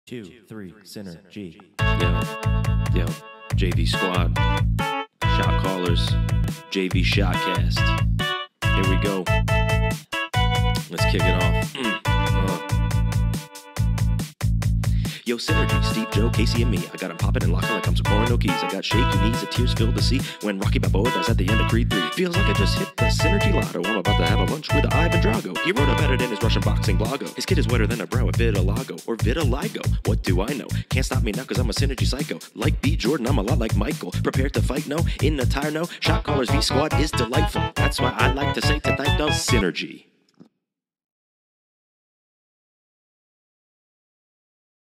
2, 3, synergy. Yo, JV Squad, shot callers, JV Shotcast. Here we go. Let's kick it off. Yo, Synergy, Steve, Joe, Casey, and me. I got 'em popping and locking like I'm Socorro, no keys. I got shaky knees and tears filled the sea when Rocky Balboa dies at the end of Creed 3. Feels like I just hit the Synergy lotto. I'm about to have a lunch with Ivan Drago. He wrote about it in his Russian boxing blogo. His kid is wetter than a brow at vitiligo or vitiligo. What do I know? Can't stop me now because I'm a Synergy psycho. Like B. Jordan, I'm a lot like Michael. Prepared to fight, no. In the tire, no. Shot callers V Squad is delightful. That's why I like to say to thank the Synergy.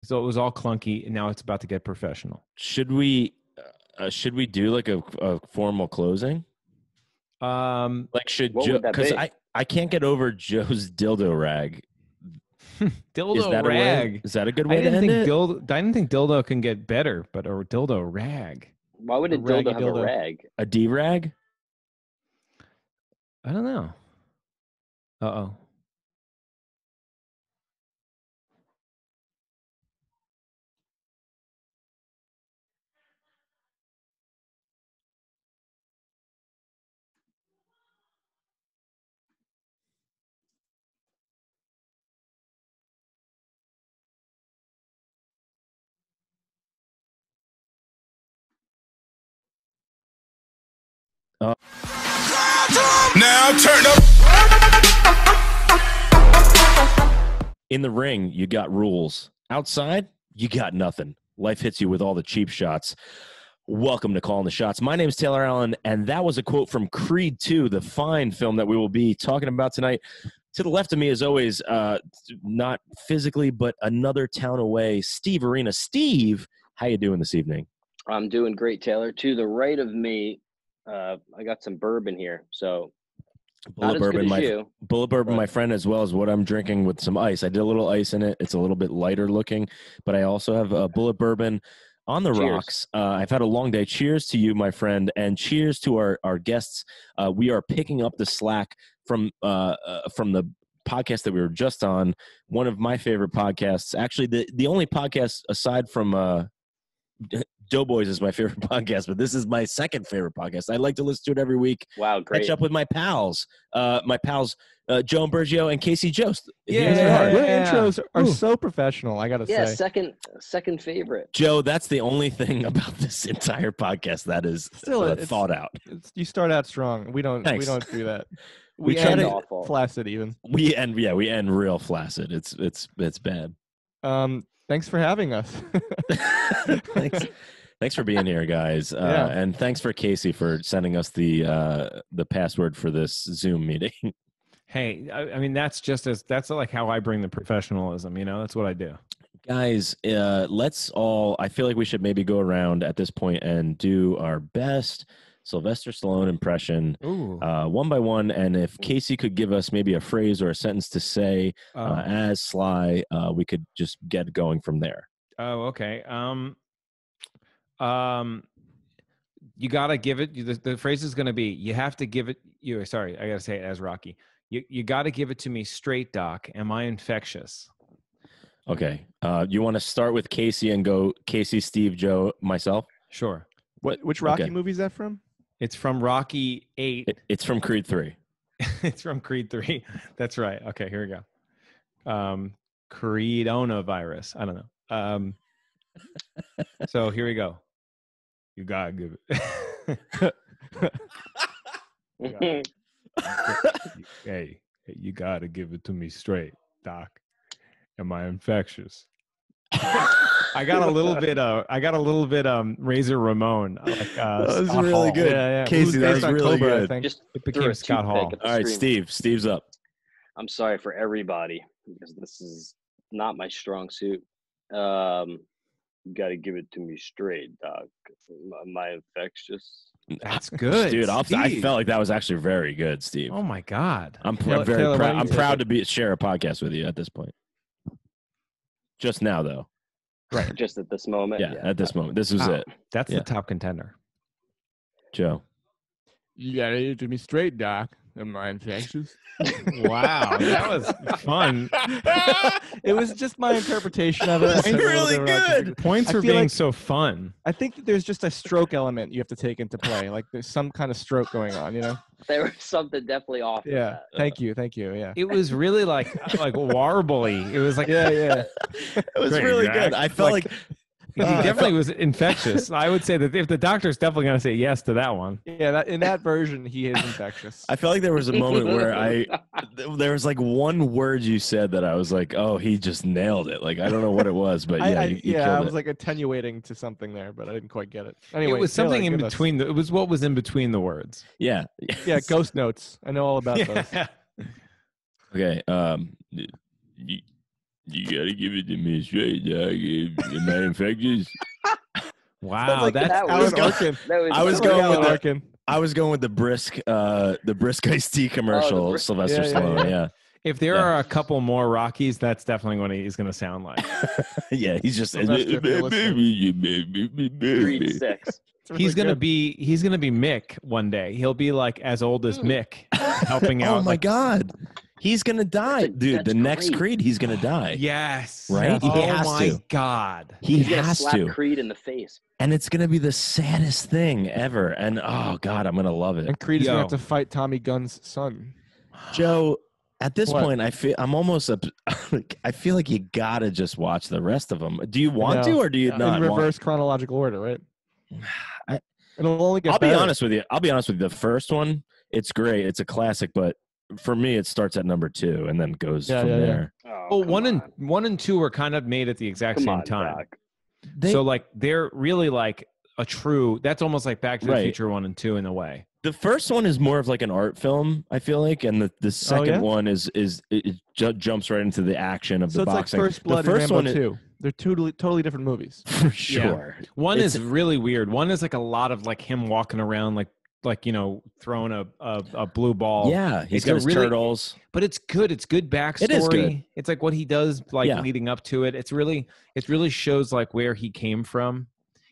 So it was all clunky, and now it's about to get professional. Should we do like a formal closing? Like should What Joe? would that Because be? I can't get over Joe's dildo rag. Dildo Is that rag. Is that a good way to end it? I didn't think dildo can get better, but a dildo rag. Why would a raggy dildo have dildo. a rag? A D rag? I don't know. Uh-oh. Now turn up. In the ring, you got rules. Outside, you got nothing. Life hits you with all the cheap shots. Welcome to Calling the Shots. My name is Taylor Allen, and that was a quote from Creed 2, the fine film that we will be talking about tonight. To the left of me, as always, not physically, but another town away, Steve Arena. Steve, how you doing this evening? I'm doing great, Taylor. To the right of me, I got some bourbon here. So not as good as you. Bullet bourbon, my friend, as well as what I'm drinking with some ice. I did a little ice in it. It's a little bit lighter looking, but I also have a bullet bourbon on the Cheers. rocks. I've had a long day. Cheers to you, my friend, and cheers to our guests. We are picking up the slack from the podcast that we were just on. One of my favorite podcasts, actually, the only podcast aside from Doughboys is my favorite podcast, but this is my second favorite podcast. I like to listen to it every week. Wow, great. Catch up with my pals, Joe Imburgio and Casey Jost. Yeah. Your intros are so professional, I gotta Yeah, say. second favorite. Joe, that's the only thing about this entire podcast that is Still, it's- thought out. You start out strong. We don't Thanks. do that. We We try end to- Awful. flaccid even. We end real flaccid. It's bad. Thanks for having us. Thanks for being here, guys, Yeah. and thanks for Casey for sending us the password for this Zoom meeting. Hey, I mean, that's like how I bring the professionalism, that's what I do. Guys, let's all. I feel like we should maybe go around at this point and do our best Sylvester Stallone impression, Ooh. one by one. And if Casey could give us maybe a phrase or a sentence to say as Sly, we could just get going from there. Oh, okay. You gotta give it. The phrase is gonna be, you have to give it. Sorry, I gotta say it as Rocky. You gotta give it to me straight, Doc. Am I infectious? Okay. You want to start with Casey and go Casey, Steve, Joe, myself? Sure. Which Rocky Okay. movie is that from? It's from Rocky 8. It's from Creed 3. It's from Creed 3. That's right. Okay, here we go. Creedonavirus. I don't know. So here we go. You gotta give it. Hey, you gotta give it to me straight, Doc. Am I infectious? I got a little bit Razor Ramon. Like, That was Scott really Hall. good. Yeah. Casey, It was that based was on really Cobra, I good. think. Just It threw became a Scott toothpick Hall. at the All right, screen. Steve's up. I'm sorry for everybody because this is not my strong suit. You got to give it to me straight, Doc. Am I infectious? That's good, Dude, I Steve. felt like that was actually very good, Steve. Oh my God. I'm Taylor, very why proud. don't you I'm take proud it? to share a podcast with you at this point. Just now, though. Right. Just at this moment. Yeah, at this moment. This was Wow. it. That's Yeah. the top contender. Joe. You gotta give it to me straight, Doc. Am I infectious? Wow, that was fun. It was just my interpretation of it. That's I took a little really bit around good. Points I for feel being like- so fun. I think that there's just a stroke element you have to take into play. Like there's some kind of stroke going on, you know? There was something definitely off. with Yeah. that. Thank you. Yeah. It was really like warbly. It was like Yeah. It was Great, really Zach. good. I felt like he definitely was infectious. I would say that if the doctor's definitely going to say yes to that one. Yeah, in that version, he is infectious. I felt like there was a moment where there was like one word you said that I was like, oh, he just nailed it. Like, I don't know what it was, but yeah, you I killed was it. like attenuating to something there, but I didn't quite get it. Anyway, It was Taylor, something in give us- between. It was what was in between the words. Yeah. Yeah, ghost notes. I know all about those. Yeah. Okay. You gotta give it to me straight, dog. Am I infectious? Wow, like that's that Alan was- Arkin. I was Like going Alan with the- Arkin. I was going with the brisk iced tea commercial, brisk- Sylvester yeah, Stallone. yeah. if there Yeah. are a couple more Rockies, that's definitely what he's going to sound like. Yeah, he's just Sylvester, if you're Creed 6. It's He's really gonna good. be Mick one day. He'll be like as old as Mick, helping out. Oh my like, God, he's gonna die, dude. That's The next great. Creed, he's gonna die. Yes. Right? He He has oh my to. God. He He's gonna has slap to, Creed in the face. and it's gonna be the saddest thing ever. And oh God, I'm gonna love it. And Creed is gonna Yo. have to fight Tommy Gunn's son. Joe, at this What? point, I'm almost I feel like you gotta just watch the rest of them. Do you want know. to, or do you not in want? reverse chronological order, right? I- It'll only get I'll be better. honest with you. The first one, it's great. It's a classic, but for me, it starts at number 2 and then goes Yeah, from yeah, yeah. there. Oh, Well, come one and two were kind of made at the exact Come same on, time. Doc. So like they're really like a true. That's almost like Back to the Right. Future 1 and 2 in a way. The first one is more of like an art film, I feel like, and the second yeah? one jumps right into the action of So the it's boxing. like First Blood the first and one Rambo is, 2. They're totally different movies. for sure. One It's- is really weird. One is like a lot of like him walking around like throwing a blue ball. Yeah, he's It's got a his really- turtles. But it's good. It's good backstory. It is good. It's like what he does like Yeah. leading up to it. It really shows like where he came from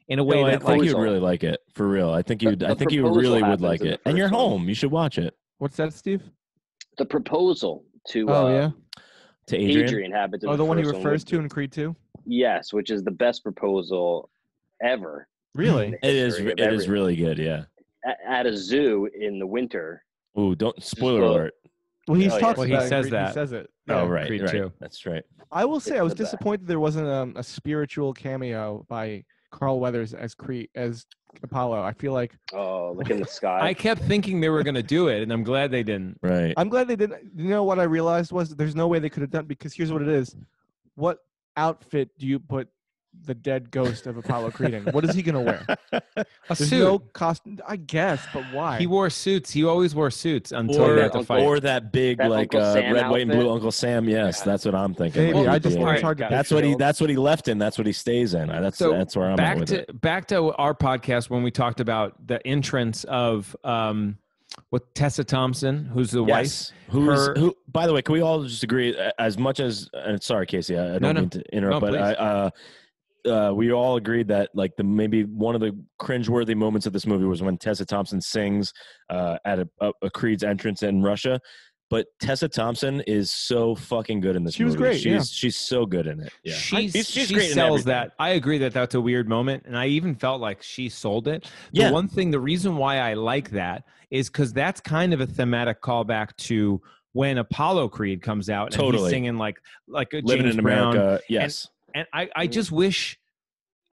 in a way No, I that think like you'd really like it for real. I think you The really proposal would like happens in it. the And you're first one. home. You should watch it. What's that, Steve? The proposal to Oh yeah. To Adrian. Adrian happens in Oh, the one he first refers which- to in Creed 2. Yes, which is the best proposal ever. Really? It is. history of It is everything. really good. Yeah. At a zoo in the winter. Ooh, don't spoiler Well, alert. Well, he Oh, yeah. talks Well, he about it in says Creed. that. He says it. Oh, Yeah. right. Creed Right. 2. That's right. I will say I was the best. disappointed there wasn't a spiritual cameo by Carl Weathers as Apollo. I feel like Oh, look in the sky. I kept thinking they were going to do it, and I'm glad they didn't. Right. I'm glad they didn't. You know what I realized was there's no way they could have done, because here's what it is. What outfit do you put the dead ghost of Apollo Creed in? What is he gonna wear? A There's suit. no costume. I guess, but why? He wore suits. He always wore suits until he had to fight. Or that big That like Uncle Sam red, white, and blue outfit? Uncle Sam. Yes, Yeah. that's what I'm thinking. Maybe. Like, I just yeah. think it's hard to. That's picture. what that's what he left in. That's what he stays in. That's So, where I'm at with it. back to our podcast when we talked about the entrance of with Tessa Thompson, who's the wife. Yes. Who? By the way, can we all just agree? As much as, and sorry, Casey, I don't No. mean to interrupt, No, but we all agreed that like maybe one of the cringeworthy moments of this movie was when Tessa Thompson sings at a Creed's entrance in Russia. But Tessa Thompson is so fucking good in this She movie. was great, yeah. She's so good in it. Yeah. She great in sells everything. that. I agree that that's a weird moment, and I even felt like she sold it. Yeah. The reason why I like that is because that's kind of a thematic callback to when Apollo Creed comes out and Totally. he's singing like a Living James in Brown. America. Yes. And I just wish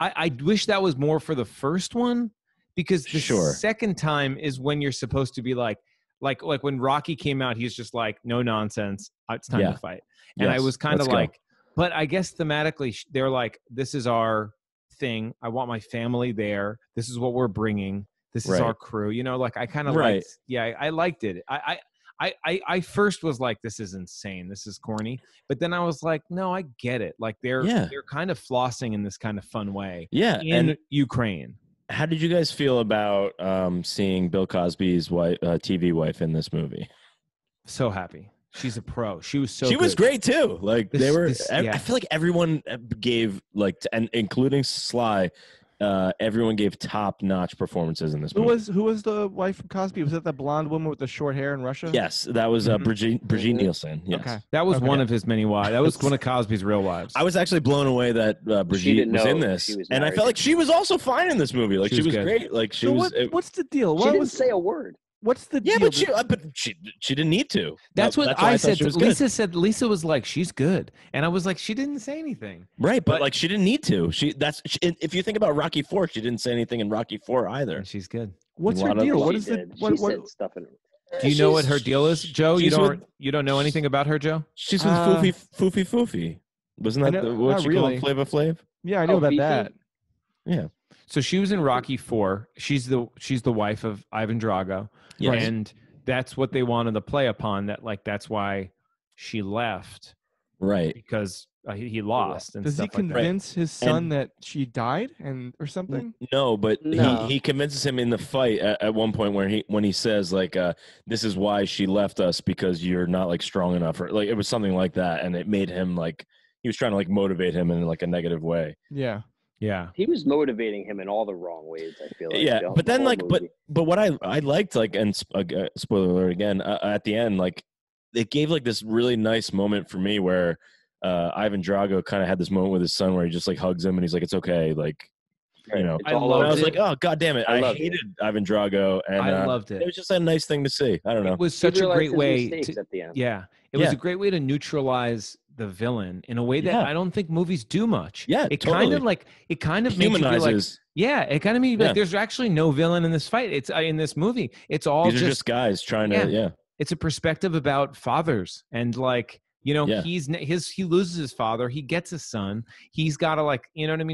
I wish that was more for the first one, because the Sure. second time is when you're supposed to be like when Rocky came out, he's just like, no nonsense, it's time Yeah. to fight. And I Yes. was kind Let's of go. like, but I guess thematically they're like, this is our thing. I want my family there. This is what we're bringing. This is Right. our crew. Like I kind of Right. liked, I liked it. I first was like, this is insane. This is corny. But then I was like, no, I get it. Like they're kind of flossing in this kind of fun way Yeah. in And Ukraine. how did you guys feel about seeing Bill Cosby's wife, TV wife in this movie? So happy. She's a pro. She was so She was good. great too. Like This- they were. this- I yeah. feel like everyone gave and including Sly everyone gave top-notch performances in this Who movie. was the wife from Cosby? Was that the blonde woman with the short hair in Russia? Yes, that was Brigitte Nielsen. Yes. Okay. That was Okay. one of his many wives. That was one of Cosby's real wives. I was actually blown away that Brigitte didn't was in know this, she was and I married. felt like she was also fine in this movie. Like She she was was good. great. Like she So was. what's the deal? She What didn't was say a word. what's the Yeah, deal? but she didn't need to. That's what why I thought said. she was Lisa good. said Lisa was like, she's good, and I was like, she didn't say anything. Right, but but- like she didn't need to. If you think about Rocky 4, she didn't say anything in Rocky 4 either. And she's good. What's a her lot of- deal? What She is the did. what? She said stuff in Do you know what her She's- deal is, Joe? You she's don't know anything about her, Joe? She's with Uh, Foofy. Wasn't I that know- what not she really. called Flava Flav? Yeah, I know about Fifi? that. Yeah. So she was in Rocky 4. She's the wife of Ivan Drago, Yes. and that's what they wanted to play upon. That's why she left Right. because he lost and Does he stuff like that. convince his son And- that she died or something? No, but No. he convinces him in the fight at one point when he says like this is why she left us because you're not like strong enough, or like it was something like that, and it made him like he was trying to like motivate him in like a negative way. Yeah. Yeah. He was motivating him in all the wrong ways. I feel like. Yeah, the- but the then whole like movie. but what I liked like, and spoiler alert again, at the end, like it gave like this really nice moment for me where Ivan Drago kind of had this moment with his son where he just like hugs him and he's like, it's okay, like Right. you know. It's I all loved And I was it. like, oh god damn it, I I loved hated Ivan Drago, and I loved it. It was just a nice thing to see. I don't know. It was He such a realized great his way mistakes to at the end. Yeah. It was Yeah. a great way to neutralize the villain in a way that Yeah. I don't think movies do much. Yeah, It totally. kind of made you feel like Humanizes. yeah, it kind of made you feel Yeah. like there's actually no villain in this fight. It's in this movie. It's all These are just guys trying to Yeah. it's a perspective about fathers and like Yeah. he loses his father, he gets a son, he's got to like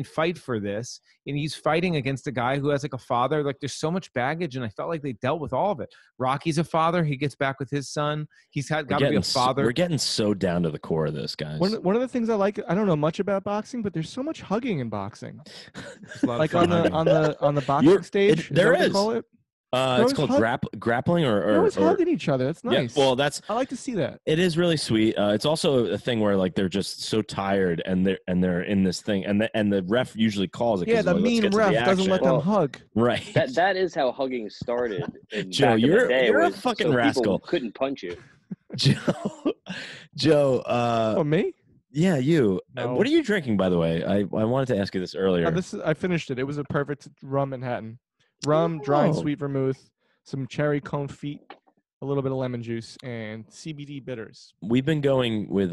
fight for this, and he's fighting against a guy who has like a father. Like there's so much baggage, and I felt like they dealt with all of it. Rocky's a father, he gets back with his son, he's got to be a father. We're getting so down to the core of this, guys. One of the things I like, I don't know much about boxing, but there's so much hugging in boxing. It's a lot of Like fun on hugging. the boxing You're- stage. it- there that what they is. call it? It's called grappling They're always hugging each other. That's nice. Yeah, well, that's I like to see that. it is really sweet. It's also a thing where like they're just so tired and they're in this thing, and the ref usually calls it. 'cause Yeah, the like, let's mean get to the ref doesn't let action. them Well, hug. Right. That is how hugging started. Joe, back in the you're- day, you're a was fucking so rascal. People couldn't punch you. Joe. Oh, me? Yeah, you. No. What are you drinking, by the way? I wanted to ask you this earlier. I finished it. It was a perfect rum Manhattan. Rum, dry and Oh. sweet vermouth, some cherry confit, a little bit of lemon juice, and CBD bitters. We've been going with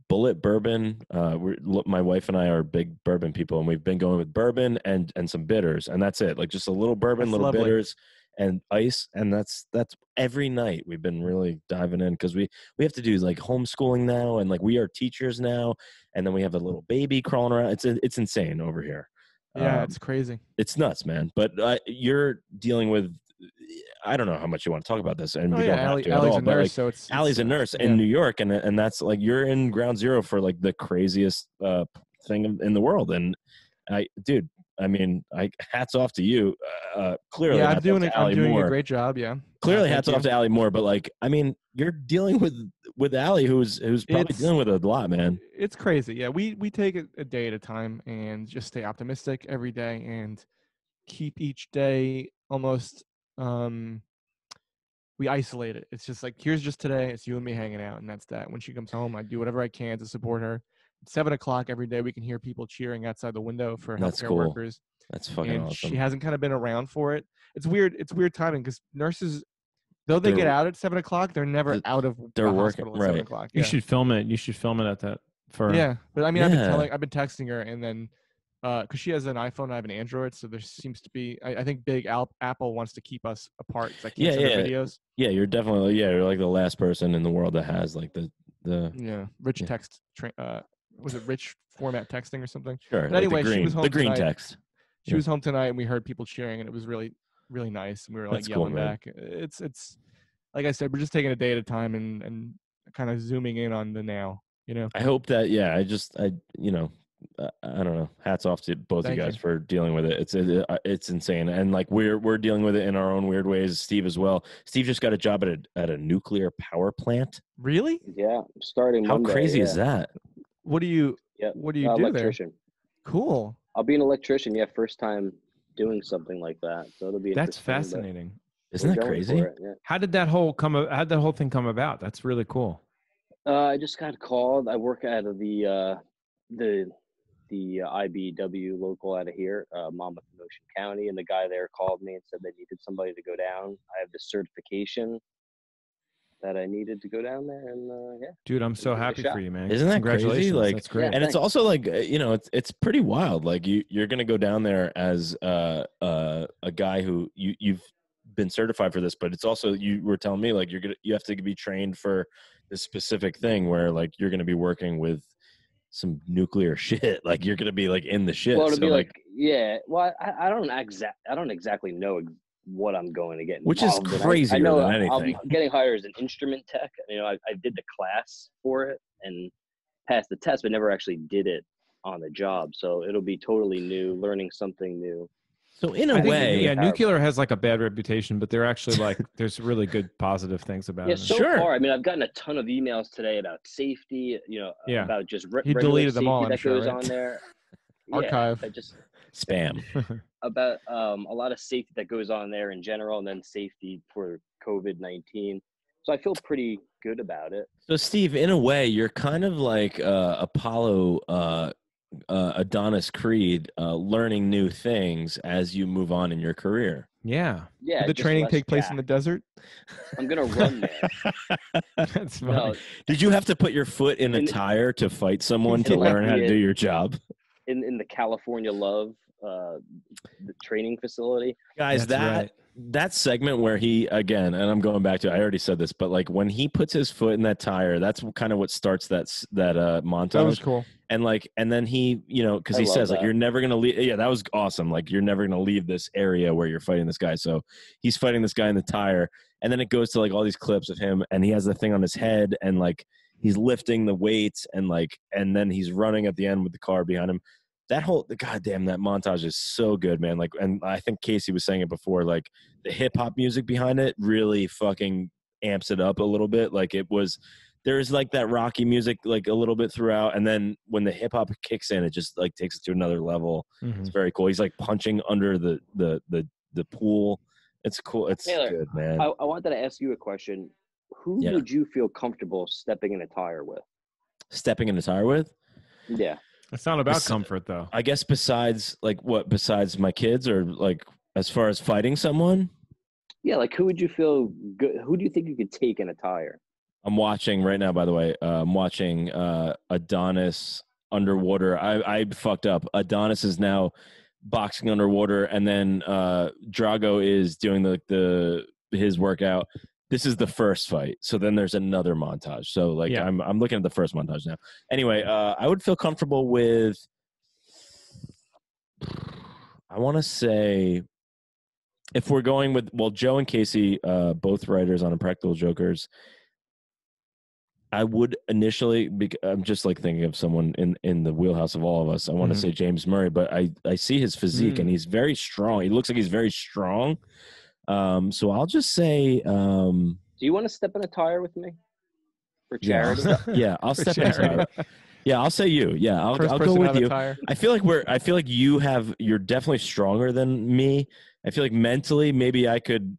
Bullet Bourbon. My wife and I are big bourbon people, and we've been going with bourbon and some bitters, and that's it. Like just a little bourbon, That's little lovely. bitters, and ice, and that's every night. We've been really diving in because we have to do like homeschooling now, and like we are teachers now, and then we have a little baby crawling around. It's insane over here. Yeah, it's crazy. It's nuts, man. But you're dealing with. I don't know how much you want to talk about this, and Oh, we yeah, don't have to at Allie's all. a But nurse, like, so it's Allie's a nurse yeah. in New York, and that's like you're in ground zero for like the craziest thing in the world. And dude, I mean, hats off to you. Clearly, Yeah, I'm hats off doing to it. Allie I'm doing Moore. a great job. Yeah. Clearly, Thank hats off you. to Allie Moore. But like, I mean, you're dealing with Allie, who's probably It's- dealing with a lot, man. It's crazy. Yeah, we take it a day at a time and just stay optimistic every day and keep each day almost we isolate it. It's just like here's just today. It's you and me hanging out, and that's that. When she comes home, I do whatever I can to support her. At 7:00 every day, we can hear people cheering outside the window for That's healthcare cool. workers. That's fucking And awesome. she hasn't kind of been around for it. It's weird. It's weird timing because nurses, though they get They're- out at 7:00, they're never out of they're the working- hospital at right. 7:00. You Yeah. should film it. You should film it at that for Yeah, but I mean, Yeah. I've been texting her, and then because she has an iPhone, I have an Android, so there seems to be. I think Big Apple wants to keep us apart because I can't Yeah, send her yeah. videos. Yeah, you're definitely you're like the last person in the world that has like the Yeah, rich Yeah. text. Was it rich format texting or something? sure. But anyway, the she green, was home the green tonight. text. She Yeah. was home tonight, and we heard people cheering, and it was really, really nice. And we were like That's cool, yelling man. back. It's like I said, we're just taking a day at a time and kind of zooming in on the now. You know. I hope that I don't know. Hats off to both Thank you guys you. for dealing with it. It's insane, and like we're dealing with it in our own weird ways. Steve as well. Steve just got a job at a nuclear power plant. Really? Yeah, starting How Monday. crazy yeah. is that? What do you Yeah, What do you do there? electrician. Cool. I'll be an electrician. Yeah, first time doing something like that. So it'll be That's interesting, but fascinating. Isn't we're that going crazy? for it, yeah. How'd that whole thing come about? That's really cool. I just got called. I work out of the IBW local out of here, Monmouth and Ocean County, and the guy there called me and said they needed somebody to go down. I have this certification that I needed to go down there, and yeah. Dude, I'm so Give it a happy shot. for you, man. Isn't that crazy? Congratulations. Like, That's great. Yeah. and it's Thanks. also like it's pretty wild. Like you're gonna go down there as a guy who you've been certified for this, but it's also you were telling me like you have to be trained for this specific thing where like you're gonna be working with some nuclear shit. Like you're gonna be like in the shit. Well, it'll So, be like, yeah. Well, I don't exactly know what I'm going to get involved which is in. crazier I know than I'll be anything. getting hired as an instrument tech. I did the class for it and passed the test, but never actually did it on the job. So it'll be totally new, learning something new. So in a I think, way, yeah, nuclear has like a bad reputation, but they're actually like there's really good positive things about Yeah, it. so Sure. far, I've gotten a ton of emails today about safety, Yeah. about just He regular deleted them safety all, I'm that sure, goes right? on there. Archive. Yeah, just spam. about a lot of safety that goes on there in general, and then safety for COVID-19. So I feel pretty good about it. So Steve, in a way, you're kind of like Apollo Adonis Creed, learning new things as you move on in your career. Yeah. Yeah, Did the just training less take place in jacked. the desert? I'm gonna run there. That's funny. No, Did you have to put your foot in a In- tire to fight someone to in like learn how to the- do your job? in the California Love, the training facility. Guys, That's that segment where he, again, and I'm going back to, I already said this, but like when he puts his foot in that tire, that's kind of what starts that montage. That was cool. And then he, because I he love says like, that. you're never going to leave. Yeah, that was awesome. Like you're never going to leave this area where you're fighting this guy. So he's fighting this guy in the tire. And then it goes to like all these clips of him and he has the thing on his head and like he's lifting the weights and then he's running at the end with the car behind him. That goddamn, that montage is so good, man. Like, and I think Casey was saying it before, like the hip hop music behind it really fucking amps it up a little bit. Like there's like that Rocky music, like a little bit throughout. And then when the hip hop kicks in, it just like takes it to another level. Mhm. It's very cool. He's like punching under the pool. It's cool. It's Taylor, good, man. I wanted to ask you a question. Who Yeah. would you feel comfortable stepping in a tire with? Stepping in a tire with? Yeah. It's not about Bes- comfort, though. I guess besides my kids or like as far as fighting someone? Yeah, like who would you feel good? Who do you think you could take in a tire? I'm watching right now, by the way. I'm watching Adonis underwater. I fucked up. Adonis is now boxing underwater, and then Drago is doing his workout. This is the first fight. So then there's another montage. So like Yeah. I'm looking at the first montage now. Anyway, I would feel comfortable with. I want to say, if we're going with Joe and Casey, both writers on Impractical Jokers. I would initially, I'm just like thinking of someone in the wheelhouse of all of us. I want to say James Murray, but I see his physique and he's very strong. He looks like he's very strong. So I'll just say. Do you want to step in a tire with me for charity? I'll For step inside. Yeah, I'll say you. Yeah, I'll First go person with out of you. the tire. I feel like you're definitely stronger than me. I feel like mentally maybe I could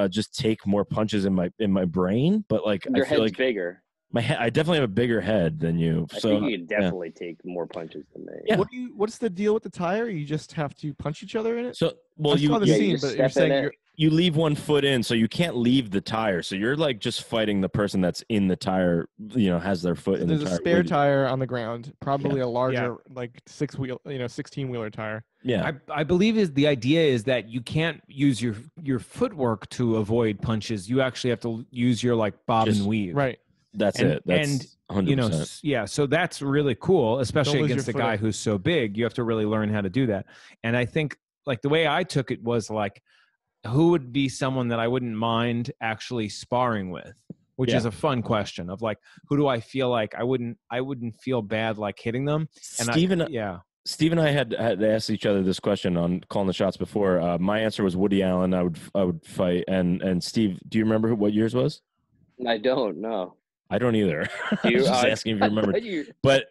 just take more punches in my brain, but like Your I feel head's like bigger. my head, I definitely have a bigger head than you. I So think you could definitely take more punches than me. Yeah. What's the deal with the tire? You just have to punch each other in it? So I saw the yeah, you scene, just but you're step in saying it. you're you leave one foot in, so you can't leave the tire. So you're like just fighting the person that's in the tire. Has their foot in the there's tire. a spare tire on the ground, probably a larger, Yeah. like 16-wheeler tire. Yeah. I believe the idea is that you can't use your footwork to avoid punches. You actually have to use your like bob Just- and weave. Right. That's And- it. That's 100%. Yeah. So that's really cool, especially lose your against a foot guy up. who's so big. You have to really learn how to do that. And I think like the way I took it was like, who would be someone that I wouldn't mind actually sparring with? Which Yeah. is a fun question of like, who do I feel like I wouldn't feel bad like hitting them? And Steve and I had asked each other this question on Calling the Shots before. My answer was Woody Allen. I would fight. And Steve, do you remember what yours was? I don't know. I don't either. Do you? I was just asking if you remember. You, But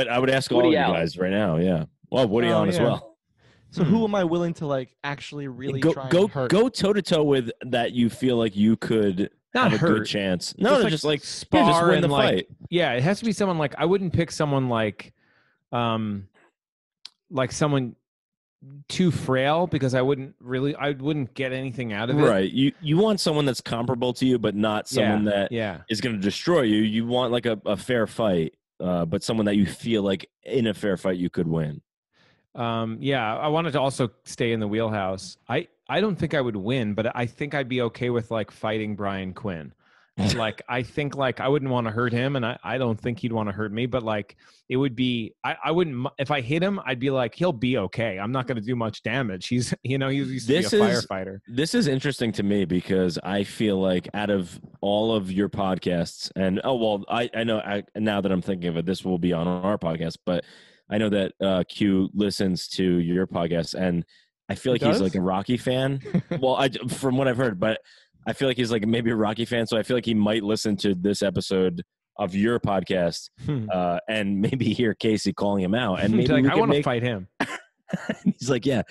I would ask all of Woody you Allen. guys right now. Yeah. Well, Woody Oh, Allen as yeah. well. So who am I willing to like actually really try go and hurt? go toe to toe with that you feel like you could Not have a good hurt. chance. No, Just just like like spar just win and the like fight. yeah, it has to be someone like I wouldn't pick someone like someone too frail because I wouldn't get anything out of it. Right. You want someone that's comparable to you, but not someone that is going to destroy you. You want like a fair fight, but someone that you feel like in a fair fight you could win. I wanted to also stay in the wheelhouse. I don't think I would win, but I think I'd be okay with like fighting Brian Quinn. Like I think like I wouldn't want to hurt him, and I don't think he'd want to hurt me. But like it would be I wouldn't if I hit him, I'd be like he'll be okay. I'm not going to do much damage. He's he used to be a firefighter. This is interesting to me because I feel like out of all of your podcasts, and I know now that I'm thinking of it, this will be on our podcast, but I know that Q listens to your podcast, and I feel like he's like a Rocky fan. Well, from what I've heard, but I feel like he's like maybe a Rocky fan, so I feel like he might listen to this episode of your podcast and maybe hear Casey calling him out. And maybe like, I want to fight him. He's like, yeah.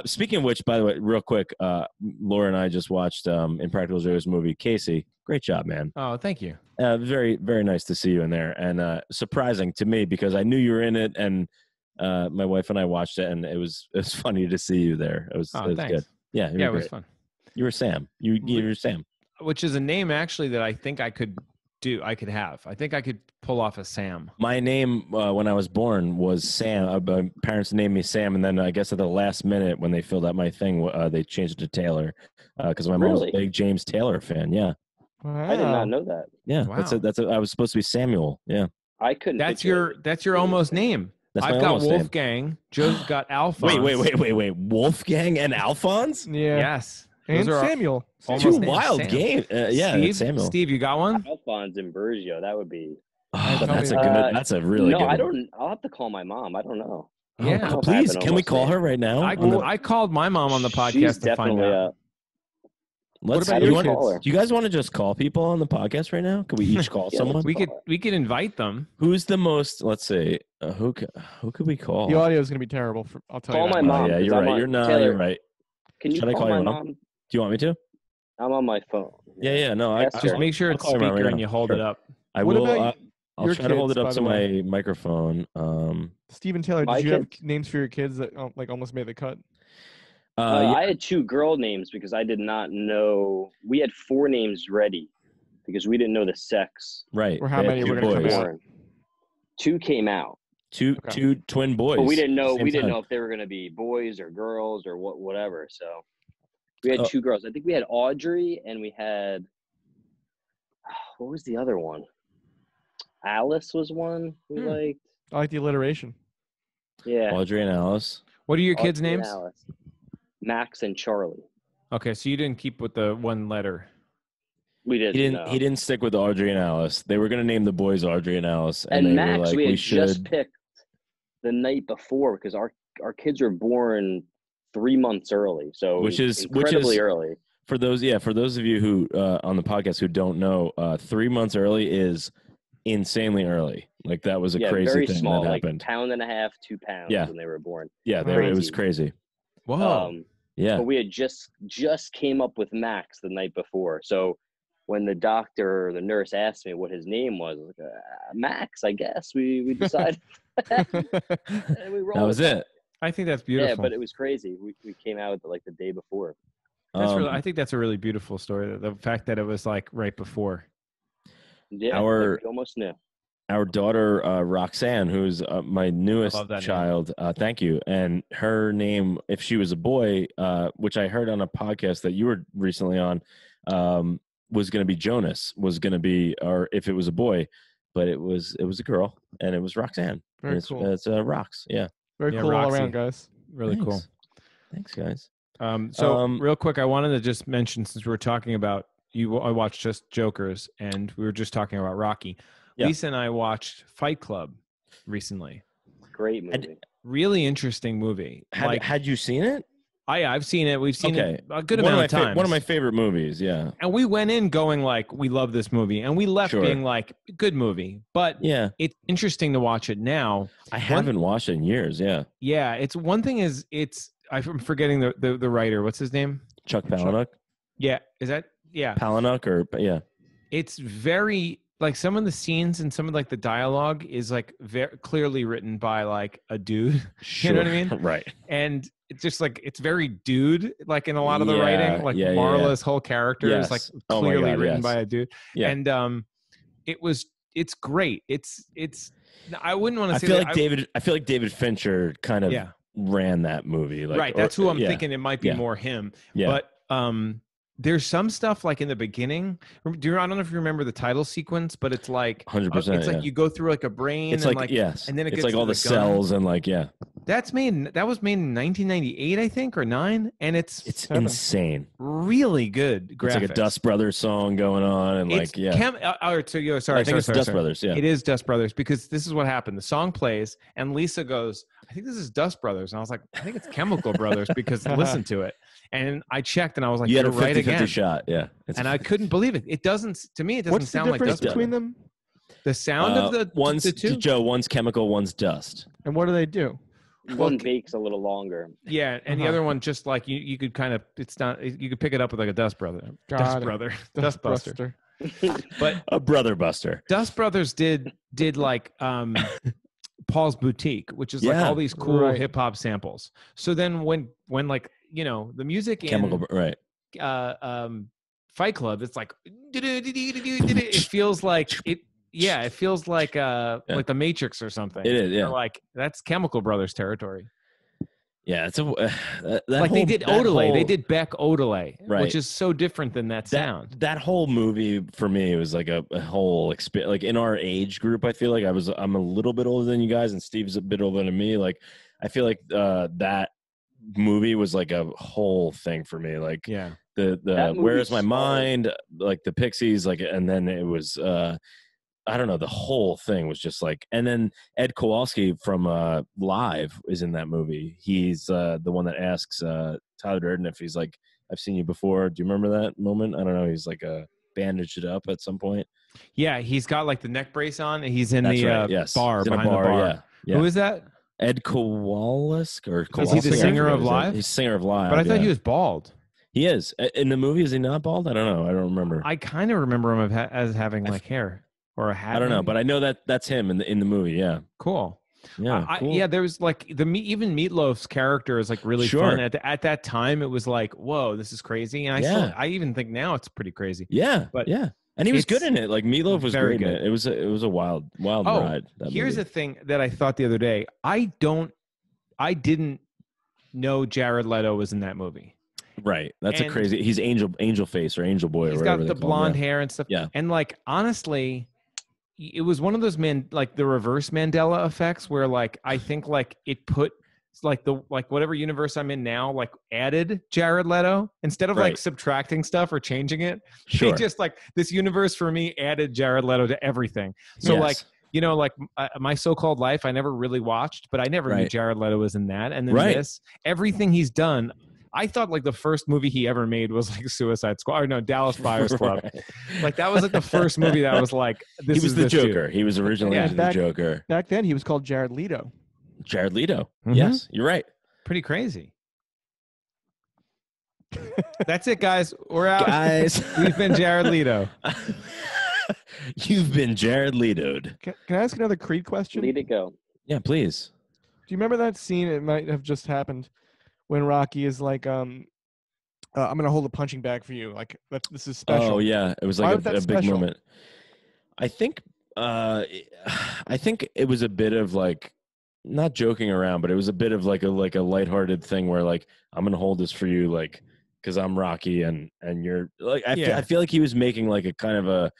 Speaking of which, by the way, real quick, Laura and I just watched Impractical Joe's movie, Casey. Great job, man. Oh, thank you. Very, very nice to see you in there. And surprising to me because I knew you were in it, and my wife and I watched it, and it was funny to see you there. It was good. Yeah, it was fun. You were Sam. You were Sam. Which is a name actually that I think I could have. I think I could pull off a Sam. My name when I was born was Sam. My parents named me Sam, and then I guess at the last minute when they filled out my thing, they changed it to Taylor because my mom's a big James Taylor fan. Yeah. Wow. I did not know that. Yeah, wow. I was supposed to be Samuel. Yeah. I couldn't. That's your almost name. I've got Wolfgang. Name. Joe's got Alphonse. Wait. Wolfgang and Alphonse? Yeah. Yes. And Samuel. Two wild games. Yeah, Samuel. Steve, you got one? Alphonse Imburgio. That would be. That's a really good. No, I don't. I'll have to call my mom. I don't know. Yeah, please. Can we call her right now? I called my mom on the podcast to find out. What about your kids? Do you guys want to just call people on the podcast right now? Could we each call someone? We could invite them. Who's the most? Let's say who could we call? The audio is going to be terrible. I'll tell you. Call my mom. Yeah, you're right. You're right. Can you Should I call my your mom? Do you want me to? I'm on my phone. Yeah. No, I just make sure it's speaker and you hold it up. I will. I'll try to hold it up to my microphone. Steven Taylor, did you have names for your kids that like almost made the cut? I had 2 girl names because I did not know. We had 4 names ready because we didn't know the sex. Right. Or how many were going to come out? 2 came out. Two twin boys. But we didn't know. We didn't know if they were going to be boys or girls or whatever. So we had 2 girls. I think we had Audrey and we had. What was the other one? Alice was one we liked. I like the alliteration. Yeah. Audrey and Alice. What are your kids' names? Max and Charlie. Okay, so you didn't keep with the one letter. We didn't. He didn't stick with Audrey and Alice. They were going to name the boys Audrey and Alice, and they Max were like, we had just picked the night before because our kids were born 3 months early, so which is incredibly early. For those of you who on the podcast who don't know, 3 months early is insanely early. Like that was a crazy very thing small, that happened. Like pound and a half, 2 pounds when they were born. Yeah, it was crazy. Whoa. Yeah. But we had just came up with Max the night before. So when the doctor or the nurse asked me what his name was, I was like, Max, I guess. We decided. And that was it. I think that's beautiful. Yeah, but it was crazy. We came out like the day before. I think that's a really beautiful story. The fact that it was like right before. Yeah, we almost knew. Our daughter, Roxanne, who's my newest child, thank you. And her name, if she was a boy, which I heard on a podcast that you were recently on, was going to be Jonas, or if it was a boy, but it was a girl, and it was Roxanne. Very cool. It's Rox, yeah. Very cool all around, guys. Really cool. Thanks, guys. Real quick, I wanted to just mention, since we're talking about I watched just Jokers, and we were just talking about Rocky. Yeah. Lisa and I watched Fight Club recently. Great movie. Really interesting movie. Had you seen it? I've seen it. We've seen Okay. it a good amount of times. One of my favorite movies. Yeah. And we went in going like, we love this movie, and we left Sure. being like, good movie. But Yeah. it's interesting to watch it now. I haven't watched it in years. Yeah. Yeah, it's one thing is I'm forgetting the writer. What's his name? Chuck Palahniuk. Yeah, is that Palahniuk or yeah. It's very like some of the scenes and some of like the dialogue is like very clearly written by like a dude. Sure. You know what I mean? Right. And it's just like it's very dude like in a lot of the writing. Like Marla's whole character is like clearly written by a dude. Yeah. And it's great. It's I wouldn't want to say I feel like David Fincher kind of ran that movie. Like, right. That's who I'm thinking. It might be more him. Yeah. But there's some stuff like in the beginning. I don't know if you remember the title sequence, but it's like 100%. It's like you go through like a brain. It's and like yes, and then it it's gets like all the gun. cells and like That was made in 1998, I think, or 9, and it's insane. Really good graphics. It's like a Dust Brothers song going on, and it's sorry, it's Dust Brothers. Yeah, it is Dust Brothers because this is what happened. The song plays, and Lisa goes, "I think this is Dust Brothers," and I was like, "I think it's Chemical Brothers because listen to it." And I checked, and I was like, "You had a right 50-50 shot, yeah." And I couldn't believe it. It doesn't. To me, it doesn't sound like Dust between Brothers. them? The sound of the two. Joe, one's chemical, one's dust. And what do they do? One bakes a little longer. Yeah, and the other one just like you could kind of you could pick it up with like a Dust Brother. Dust Buster. But a Brother Buster. Dust Brothers did like Paul's Boutique, which is like all these cool hip hop samples. So then when like, you know, the music in Fight Club, it's like it feels like it feels like the Matrix or something. It is, yeah. Like that's Chemical Brothers territory. Yeah, it's they did Odelay. They did Beck Odelay, which is so different than that sound. That whole movie for me was like a whole experience. Like in our age group, I feel like I'm a little bit older than you guys, and Steve's a bit older than me. Like I feel like that movie was like a whole thing for me. Like the Where Is My Mind, like the Pixies, like, and then it was I don't know, the whole thing was just like, and then Ed Kowalski from Live is in that movie. He's the one that asks Tyler Durden if he's like, I've seen you before. Do you remember that moment? I don't know. He's like bandaged it up at some point. Yeah, he's got like the neck brace on, and he's in the bar behind the bar. Yeah. Who is that? Ed Kowalski or Is he the singer of Live? He's singer of Live. But I thought he was bald. He is. In the movie, is he not bald? I don't know. I don't remember. I kind of remember him as having like hair. Or a hat. I don't know, but I know that's him in the movie. Yeah, cool. Yeah, cool. Yeah. There was like even Meatloaf's character is like really fun. At that time, it was like, whoa, this is crazy. And I even think now it's pretty crazy. Yeah, but and he was good in it. Like Meatloaf was very great good. In it. It was a wild ride. Here's the thing that I thought the other day. I didn't know Jared Leto was in that movie. Right. That's a crazy. He's Angel Face or Angel Boy. He's got the blonde hair and stuff. Yeah. And like honestly, it was one of those like the reverse Mandela effects where like I think like it put like whatever universe I'm in now like added Jared Leto instead of like subtracting stuff or changing it. Sure. They just like this universe for me added Jared Leto to everything. So like, you know, like My So-Called Life, I never really watched, but I never knew Jared Leto was in that. And then everything he's done. I thought like the first movie he ever made was like Suicide Squad or no, Dallas Buyers Club. Like that was like the first movie that was like he was the Joker. He was originally the Joker. Back then he was called Jared Leto. Jared Leto. Mm-hmm. Yes, you're right. Pretty crazy. That's it, guys. We're out. Guys, we've been Jared Leto. You've been Jared Leto'd. Can I ask another Creed question? Lead it go. Yeah, please. Do you remember that scene? It might have just happened. When Rocky is like, I'm going to hold a punching bag for you. Like, this is special. Oh, yeah. It was like a big moment. I think it was a bit of like, not joking around, but it was a bit of like a lighthearted thing where like, I'm going to hold this for you, like, because I'm Rocky and you're like, I feel like he was making like a kind of a,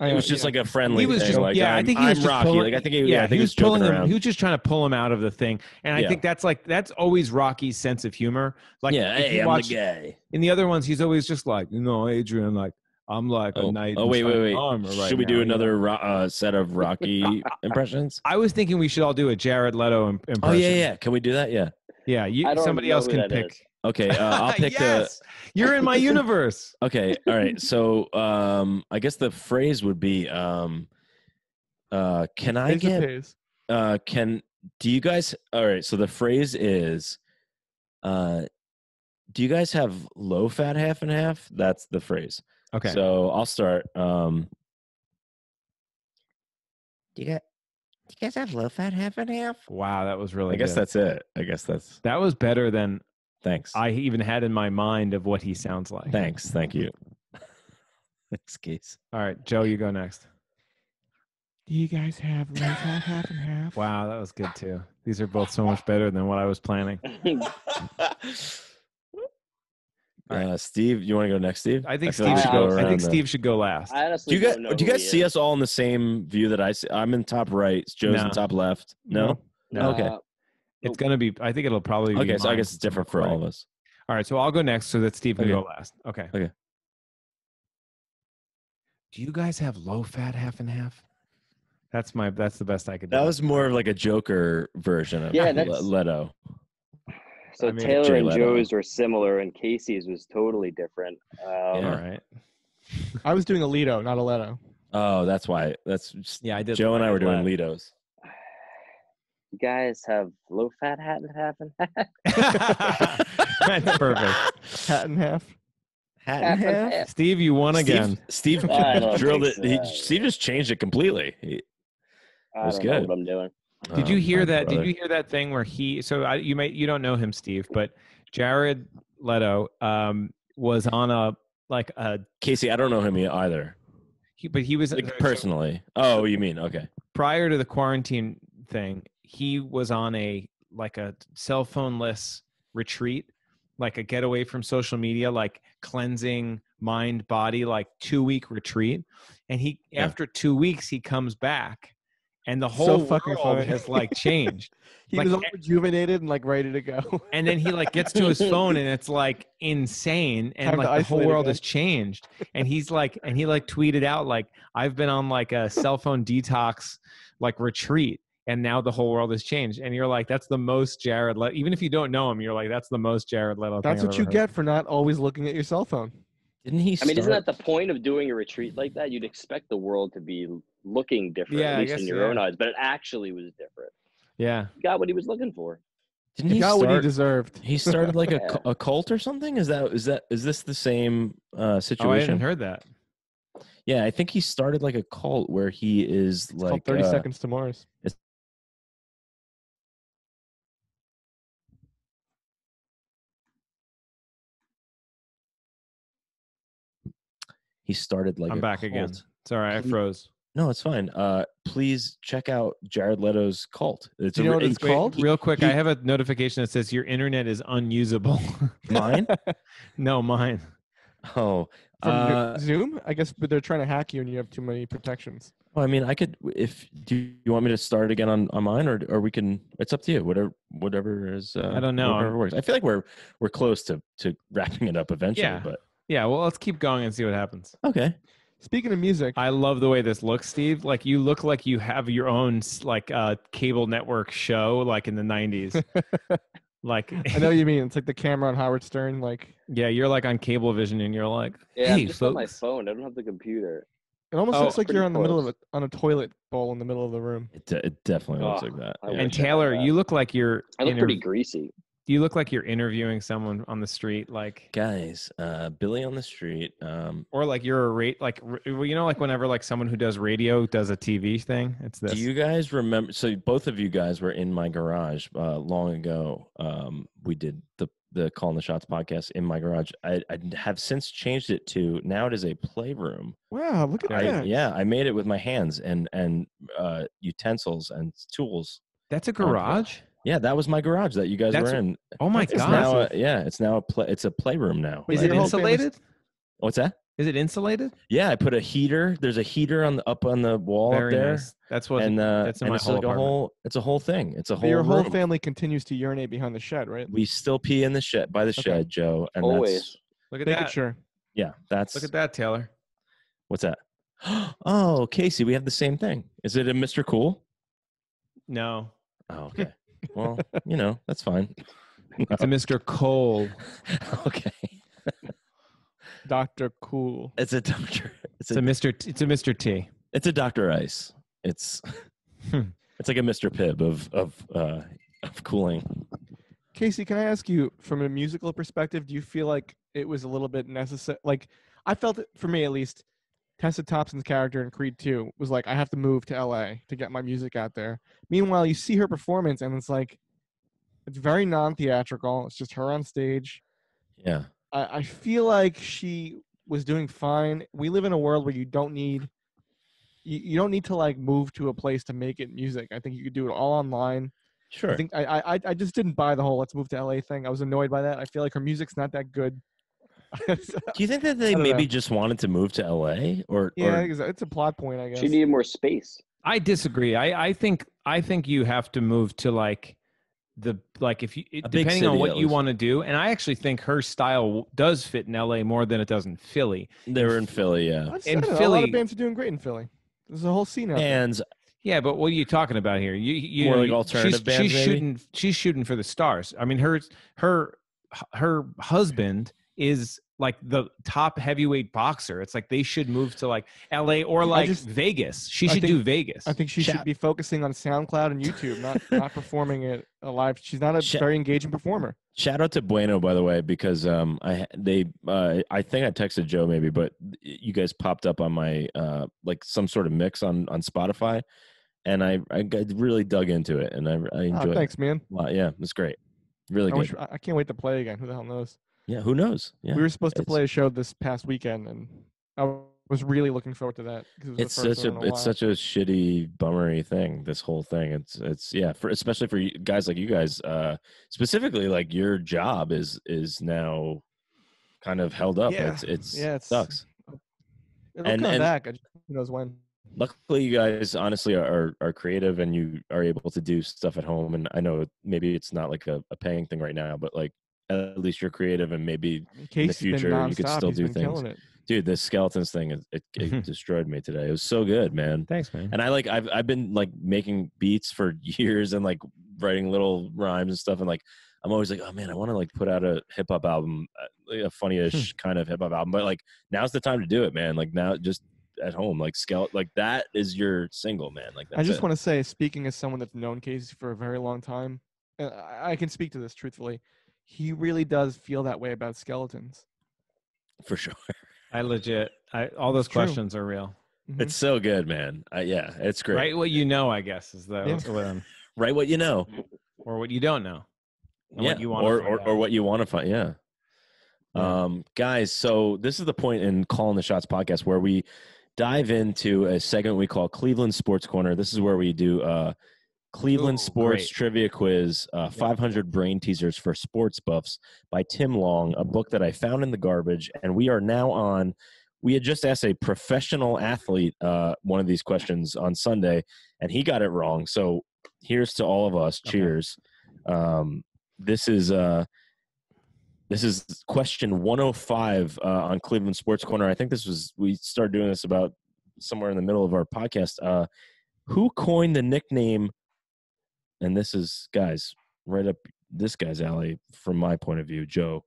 it was just like a friendly thing. Just, like, I think he was just Rocky. Pulling, like, I think he was pulling him. He was just trying to pull him out of the thing, and I think that's always Rocky's sense of humor. Like, hey, I'm the guy. In the other ones, he's always just like, you know, Adrian, like I'm like a knight. Oh wait. Should we do another set of Rocky impressions? I was thinking we should all do a Jared Leto impression. Oh yeah. Can we do that? Yeah. Yeah. Somebody else can pick. Okay, I'll pick yes! You're in my universe. Okay, all right. So I guess the phrase would be can I Pays the get pays. do you guys all right, so the phrase is do you guys have low fat half and half? That's the phrase. Okay. So I'll start. Do you guys have low fat half and half? Wow, that was really I guess good. that's it. I guess that's That was better than thanks. I even had in my mind of what he sounds like. Thanks. Thank you. Thanks, Case. All right, Joe, you go next. Do you guys have low fat half and half? Wow, that was good too. These are both so much better than what I was planning. Steve, you want to go next, Steve? I think feel Steve like should we go. around I think the- Steve should go last. I honestly Do you guys don't know do you who guys he see is. us all in the same view that I see? I'm in top right. Joe's No. in top left. No. No. Okay. It's gonna be. I think it'll probably be. Okay. So I mine guess it's different for all of us. All right, so I'll go next so that Steve can Okay. go last. Okay. Okay. Do you guys have low fat half and half? That's the best I could do. That was more of like a Joker version of Yeah, that's- Leto. So I mean, Taylor Jay and Leto. Joe's were similar, and Casey's was totally different. all Yeah. right. I was doing a Leto, not a Leto. Oh, that's why. That's just, Yeah, I did. Joe and I were doing laugh. Litos. You guys have low fat hat and half and half. That's perfect. Hat and half. Hat Half and half. Steve, you won again. Steve I don't drilled it. think so. Steve just changed it completely. I was don't know good. what I'm doing. Did you hear my that? brother. Did you hear that thing where you don't know him, Steve, but Jared Leto was on a Casey, I don't know him either. he was Like so personally. Oh, you mean okay. prior to the quarantine thing. He was on a cell phone-less retreat, like a get away from social media, like cleansing mind, body, like 2-week retreat. And after 2 weeks, he comes back, and the whole fucking world funny. has like He Like, was all rejuvenated and like ready to go. and then he like gets to his phone, and it's like insane, and Time to like the whole isolate world again. has changed. And he tweeted out like, I've been on like a cell phone detox like retreat, and now the whole world has changed. And you're like, that's the most Jared Leto. Even if you don't know him, you're like, that's the most Jared Leto. That's thing what I've you ever get for not always looking at your cell phone. Didn't he I start? mean, isn't that the point of doing a retreat like that? You'd expect the world to be looking different, Yeah, I at least guess, in your own yeah. eyes, but it actually was different. Yeah. He got what he was looking for. Didn't He he got what he start? deserved. He started like Yeah. a cult or something. Is this the same Oh, I situation? hadn't heard that. Yeah, I think he started like a cult where he is It's like called 30 Seconds to Mars. he started like I'm a back cult. again. Sorry, I froze. No, it's fine. Please check out Jared Leto's cult. It's Do you know what it's Wait, called? real quick, he- I have a notification that says your internet is unusable. Mine? No, mine. Oh, From Zoom? I guess, but they're trying to hack you and you have too many protections. well, I mean, I could. If do you want me to start again on mine, or we can? It's up to you. Whatever is. I don't know. Whatever works. I feel like we're close to wrapping it up eventually. Yeah. But Yeah, well, let's keep going and see what happens. okay. Speaking of music, I love the way this looks, Steve. Like you look like you have your own cable network show, like in the '90s. Like I know what you mean. It's like the camera on Howard Stern. Like yeah, you're like on Cablevision, and you're like, Yeah, hey, I'm just on my folks. phone. I don't have the computer. it almost Oh, looks like you're pretty on the middle of close. on a toilet bowl in the middle of the room. It definitely looks Oh, like that. I Yeah. wish And I had Taylor, that. you look like you're. I look pretty greasy. You look like you're interviewing someone on the street, like, Guys, Billy on the street. or like you're like whenever like someone who does radio does a TV thing. It's this. Do you guys remember? So both of you guys were in my garage long ago. We did the Callin the Shots podcast in my garage. I have since changed it to now it is a playroom. Wow, look at that. Yeah, I made it with my hands and utensils and tools. That's a garage. Yeah, that was my garage that you guys That's- were in. Oh my It's god! now it's now it's a playroom now. Is Like, it your whole family's- insulated? What's that? Is it insulated? Yeah, I put a heater. There's a heater up on the wall Very up there. nice. That's what. And that's in and my it's whole like a apartment. whole it's a whole thing. It's a But whole your whole room. family continues to urinate behind the shed, right? We still pee in the shed by the Okay. shed, Joe. And Always. Look at Make that. it sure. yeah, that's Look at that, Taylor. what's that? Oh, Casey, we have the same thing. Is it a Mr. Cool? No. Oh, okay. Well, that's fine. It's a Mr. Cole. Okay. Dr. Cool. It's a doctor. It's a Mr. T. It's a Dr. Ice. It's it's like a Mr. Pibb of cooling. Casey, can I ask you, from a musical perspective, do you feel like it was a little bit necessary? Like, I felt it, for me at least, Tessa Thompson's character in Creed 2 was like, I have to move to LA to get my music out there. Meanwhile, you see her performance and it's like, it's very non-theatrical. It's just her on stage. Yeah. I feel like she was doing fine. We live in a world where you don't need to like move to a place to make it music. I think you could do it all online. Sure. I think I just didn't buy the whole let's move to LA thing. I was annoyed by that. I feel like her music's not that good. Do you think that they maybe just wanted to move to LA or it's a plot point, I guess. She needed more space. I disagree. I think you have to move to like if you depending on what you want to do. And I actually think her style does fit in LA more than it does in Philly. They were in Philly, yeah. In Philly, a lot of bands are doing great in Philly. There's a whole scene out there. And yeah, but what are you talking about here? You more like alternative bands. She's shooting for the stars. I mean, her husband is like the top heavyweight boxer. It's like they should move to like LA or like Vegas. She should do Vegas. I think she should be focusing on SoundCloud and YouTube, not performing it live. She's not a very engaging performer. Shout out to Bueno, by the way, because I think I texted Joe maybe, but you guys popped up on my like some sort of mix on Spotify, and I really dug into it, and I enjoyed it. Thanks, man. Yeah, it's great. Really good. I can't wait to play again. Who the hell knows? Yeah, who knows? Yeah. We were supposed to play a show this past weekend, and I was really looking forward to that. It's such a shitty, bummery thing. This whole thing. It's especially for guys like you guys. Specifically, like your job is now kind of held up. Yeah. It sucks. It'll come back. Who knows when? Luckily, you guys honestly are creative, and you are able to do stuff at home. And I know maybe it's not like a paying thing right now, but like at least you're creative, and maybe in the future you could still do things. Dude, this skeletons thing, it destroyed me today. It was so good, man. Thanks, man. And I've been like making beats for years and like writing little rhymes and stuff. And like, I'm always like, oh man, I want to like put out a hip hop album, a funny-ish kind of hip hop album. But like, now's the time to do it, man. Like now, just at home, like like that is your single, man. Like that's I just want to say, speaking as someone that's known Casey for a very long time, I can speak to this truthfully. He really does feel that way about skeletons. For sure. All those questions are real. Mm-hmm. It's so good, man. Yeah, it's great. Write what you know, I guess, is the write what you know, or what you don't know. What you want or what you want to find. Yeah. Guys, so this is the point in Calling the Shots podcast where we dive into a segment we call Cleveland Sports Corner. This is where we do Cleveland sports trivia quiz, 500 brain teasers for sports buffs by Tim Long, a book that I found in the garbage. And we are now on, we had just asked a professional athlete one of these questions on Sunday, and he got it wrong. So here's to all of us. Cheers. This is question 105 on Cleveland Sports Corner. I think we started doing this about somewhere in the middle of our podcast. Who coined the nickname? And this is, guys, right up this guy's alley from my point of view, Joe.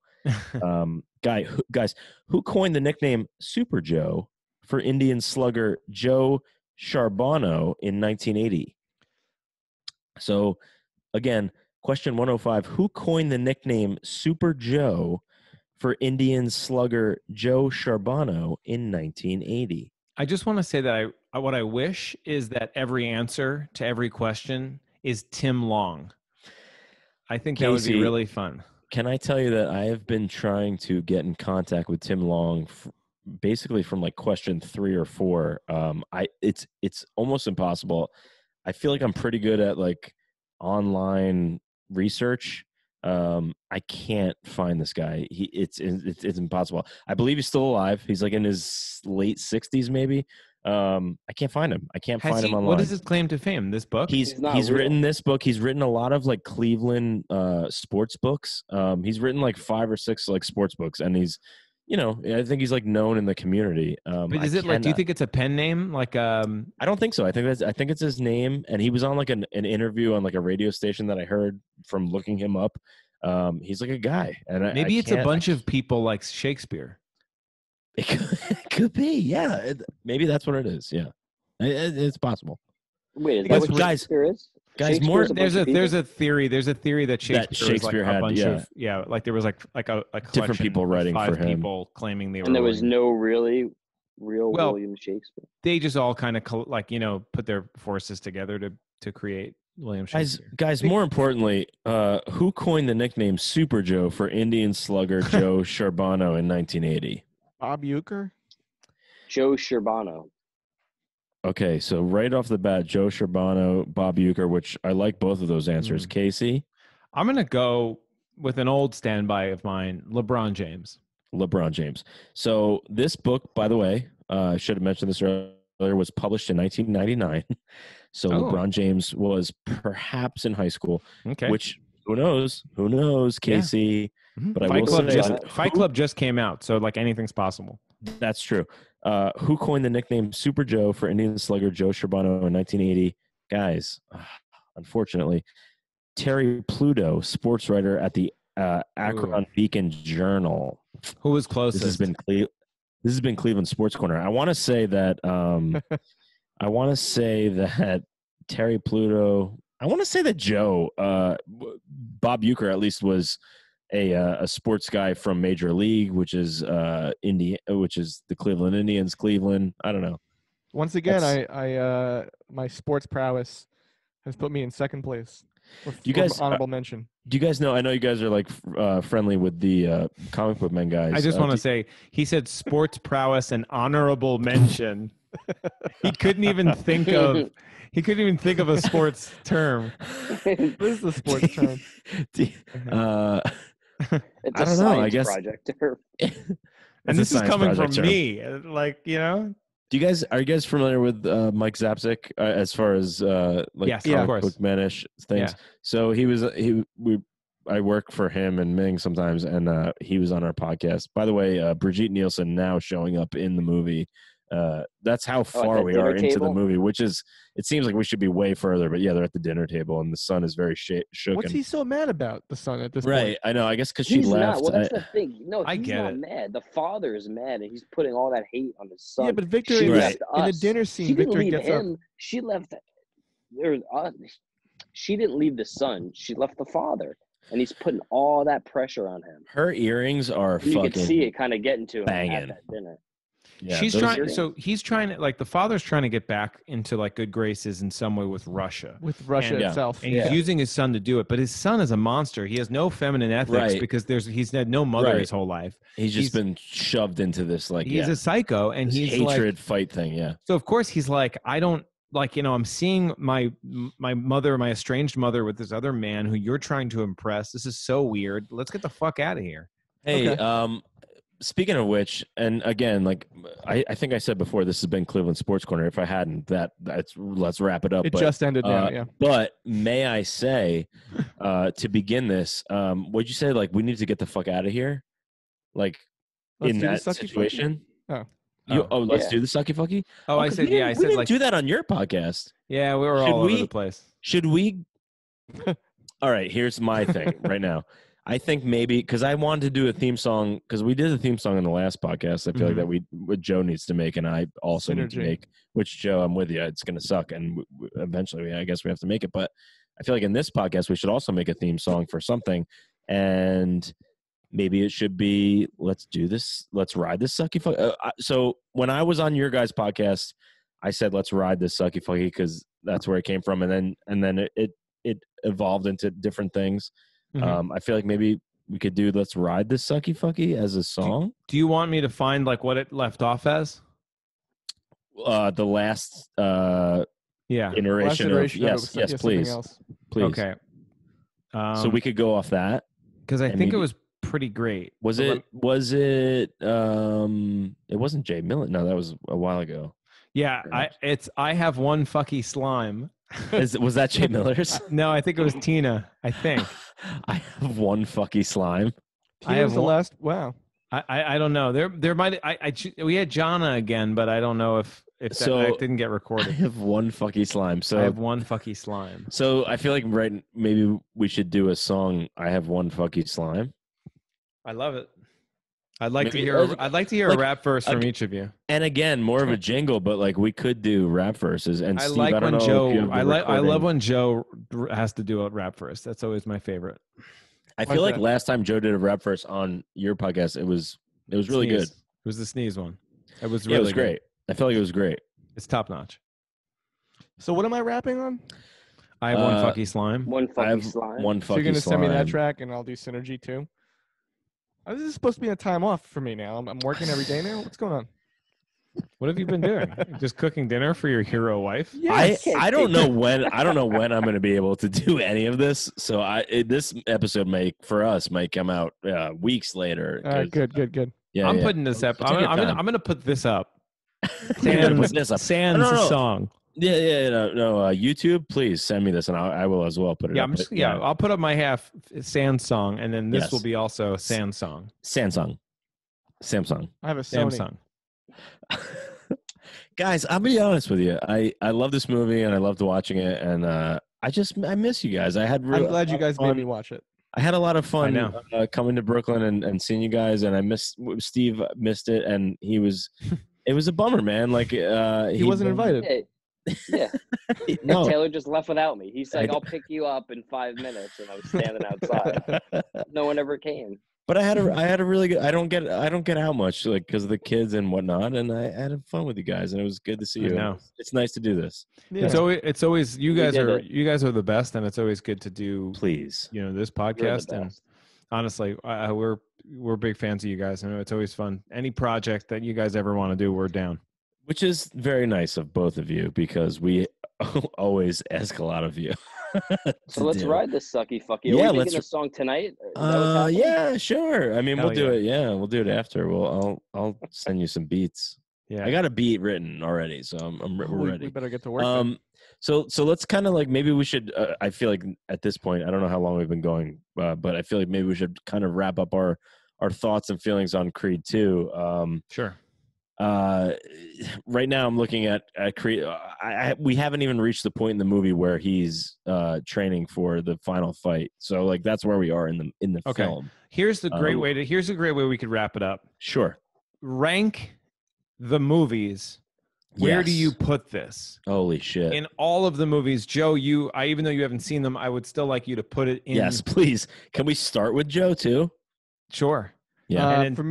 Guys, who coined the nickname Super Joe for Indian slugger Joe Charbonneau in 1980? So, again, question 105, who coined the nickname Super Joe for Indian slugger Joe Charbonneau in 1980? I just want to say that what I wish is that every answer to every question is Tim Long. I think that would be really fun. Can I tell you that I have been trying to get in contact with Tim Long basically from like question 3 or 4. It's almost impossible. I feel like I'm pretty good at like online research. I can't find this guy. It's impossible. I believe he's still alive. He's like in his late 60s maybe. I can't find him. I can't find him online. What is his claim to fame? This book? He's written this book. He's written a lot of like Cleveland sports books. He's written like 5 or 6 like sports books, and he's, I think he's like known in the community. But is it like? Do you think it's a pen name? Like, I don't think so. I think it's his name, and he was on like an interview on like a radio station that I heard from looking him up. He's like a guy, and Maybe I it's a can't- bunch of people like Shakespeare. It could be, yeah. Maybe that's what it is. Yeah, it's possible. Wait, is that Guys, what guys- Shakespeare is? guys, Shakespeare's more- a bunch There's of a people? theory that Shakespeare, Shakespeare was like had, a bunch yeah. of like there was like a Different collection people of writing for 5 him. people claiming they were. And there was William. no real Well, William Shakespeare. They just all kind of put their forces together to create William Shakespeare. Guys. More importantly, who coined the nickname Super Joe for Indian slugger Joe Sherbano in 1980? Bob Euchre. Joe Sherbano. Okay, so right off the bat, Joe Sherbano, Bob Euchre, which I like both of those answers. Casey? I'm gonna go with an old standby of mine, LeBron James. LeBron James. So this book, by the way, I should have mentioned this earlier, was published in 1999. So LeBron James was perhaps in high school, Okay. which who knows, Casey. But I Fight will Club say just Fight Club just came out, so like anything's possible. that's true. Who coined the nickname Super Joe for Indian slugger Joe Sherbano in 1980? Guys, unfortunately, Terry Pluto, sports writer at the Akron Beacon Journal. Who was closest? This has been Cleveland Sports Corner. I want to say that Terry Pluto. I want to say that Joe Bob Euchre at least was a sports guy from Major League, which is which is the Cleveland Indians. Cleveland. I don't know. Once again, I my sports prowess has put me in second place. You guys honorable mention. Do you guys know? I know you guys are like friendly with the comic book men guys. I just want to say he said sports prowess and honorable mention. He couldn't even think of a sports term. This is the sports term. It's I don't know. I guess project. And this is coming from me. Like, are you guys familiar with Mike Zapsik as far as yes, comic of course. book manish things? Yeah. So I work for him and Ming sometimes, and he was on our podcast. By the way, Brigitte Nielsen now showing up in the movie. That's how far we are into the movie, which is, it seems like we should be way further, but yeah, they're at the dinner table and the son is very shook. What's he so mad about, the son, at this point? Right, I know. I guess because she He's left. not. Well, that's the thing. No, I he's get not it. mad. The father is mad, and he's putting all that hate on his son. Yeah, but Victor, She in left the us. dinner scene, She didn't Victor leave gets him. up. She left. She didn't leave the son. She left the father, and he's putting all that pressure on him. Her earrings are And you fucking can see it kind of getting to him banging. at that dinner. Yeah, She's those trying. earrings. So he's trying to, like, the father's trying to get back into like good graces in some way with Russia. With Russia And- itself. And he's using his son to do it, but his son is a monster. He has no feminine ethics Right. because he's had no mother Right. his whole life. He's just been shoved into this He's a psycho, and this he's hatred like, fight thing. Yeah, so of course he's like, I don't like, I'm seeing my mother, my estranged mother, with this other man who you're trying to impress. This is so weird. Let's get the fuck out of here. Hey, Okay. Speaking of which, and again, like I think I said before, this has been Cleveland Sports Corner. If I hadn't, let's wrap it up. It But, just ended now, yeah. But may I say, to begin this, what'd you say? Like, we need to get the fuck out of here? Like, Let's in do the that sucky fucky? situation? Oh. Let's Yeah. do the sucky fucky? Oh, I 'cause said, we yeah, I didn't- we said didn't like, do that on your podcast. yeah, we were Should all over we- the place. Should we? All right, here's my thing right now. I think maybe because I wanted to do a theme song, because we did a theme song in the last podcast. I feel like that what Joe needs to make, and I also need to Synergy. make. Which, Joe, I'm with you. It's going to suck, and eventually, I guess we have to make it. But I feel like in this podcast, we should also make a theme song for something, and maybe it should be let's do this. Let's ride this sucky fucky. So when I was on your guys' podcast, I said let's ride this sucky fucky because that's where it came from, and then it evolved into different things. I feel like maybe we could do let's ride this sucky fucky as a song. Do you want me to find like what it left off as? The last Yeah. iteration Last of yes, something please, else. please. Okay. So we could go off that. because I and think it maybe- was pretty great. Was But it it wasn't Jay Millet. No, that was a while ago. Yeah, I have one fucky slime. Was that Jay Miller's? No, I think it was Tina. I think I have one fucky slime. I He have was the one- last. Wow. I don't know. There might we had Jana again, but I don't know if that didn't get I recorded. have one fucky slime. So I have one fucky slime. So I feel like maybe we should do a song. I have one fucky slime. I love it. I'd like Maybe- to hear like, a rap verse from each of you. And again, more of a jingle, but like we could do rap verses. And I Steve, like I don't when know Joe. if you have the I love recording. when Joe has to do a rap verse. That's always my favorite. I Why's feel like that? last time Joe did a rap verse on your podcast, it was really Sneeze. good. It was the sneeze one. It was Yeah, really it was great. I feel like it was great. It's top notch. So what am I rapping on? I have one fucky slime. One I have fucking slime. one So you're fucky gonna slime. send me that track, and I'll do Synergy too. This is supposed to be a time off for me now. I'm working every day now. What's going on? What have you been doing? Just cooking dinner for your hero wife? I don't know when I'm going to be able to do any of this. So this episode might come out weeks later. All right, good. Yeah, I'm yeah. putting this up. Take your time. I'm gonna put this up. You're gonna put this up. Sans No. song. Yeah. No. YouTube, please send me this, and I will as well put it Yeah, up. But, I'll put up my half Sans song, and then this Yes. will be also Sans song. Samsung. I have a Sony. Samsung. Guys, I'll be honest with you. I love this movie and I loved watching it, and I miss you guys. I'm glad you guys made fun. me watch it. I had a lot of fun I know. coming to Brooklyn and seeing you guys, and I missed Steve missed it, and he was. It was a bummer, man. Like He wasn't invited. Yeah. No. Taylor just left without me. He's like, I'll pick you up in 5 minutes, and I was standing outside. No one ever came. But I had a really good. I don't get out much, like, because of the kids and whatnot, and I had fun with you guys, and it was good to see you. know. It's nice to do this. Yeah. It's always you We guys did are it. the best, and it's always good to do Please. this You're the podcast. And best. honestly, we're big fans of you guys. I know it's always fun. Any project that you guys ever want to do, we're down. Which is very nice of both of you, because we always ask a lot of you. So let's ride this sucky fucky. Yeah, Are we let's- making a song tonight? Is that what's happening? Yeah, sure. I mean, Hell we'll do yeah. it. Yeah, we'll do it after. I'll send you some beats. Yeah, I got a beat written already, so we're we ready. better get to work. then. So let's kind of like, maybe we should. I feel like at this point, I don't know how long we've been going, but I feel like maybe we should kind of wrap up our thoughts and feelings on Creed 2. sure. Right now I'm looking at Creed. We haven't even reached the point in the movie where he's training for the final fight. So like that's where we are in the Okay. film. Here's the great Um, here's a great way we could wrap it up. Sure. Rank the movies. Where do Yes. you put this? Holy shit. In all of the movies, Joe, even though you haven't seen them, I would still like you to put it in. Yes, please. Can we start with Joe too? Sure. Yeah. and then- For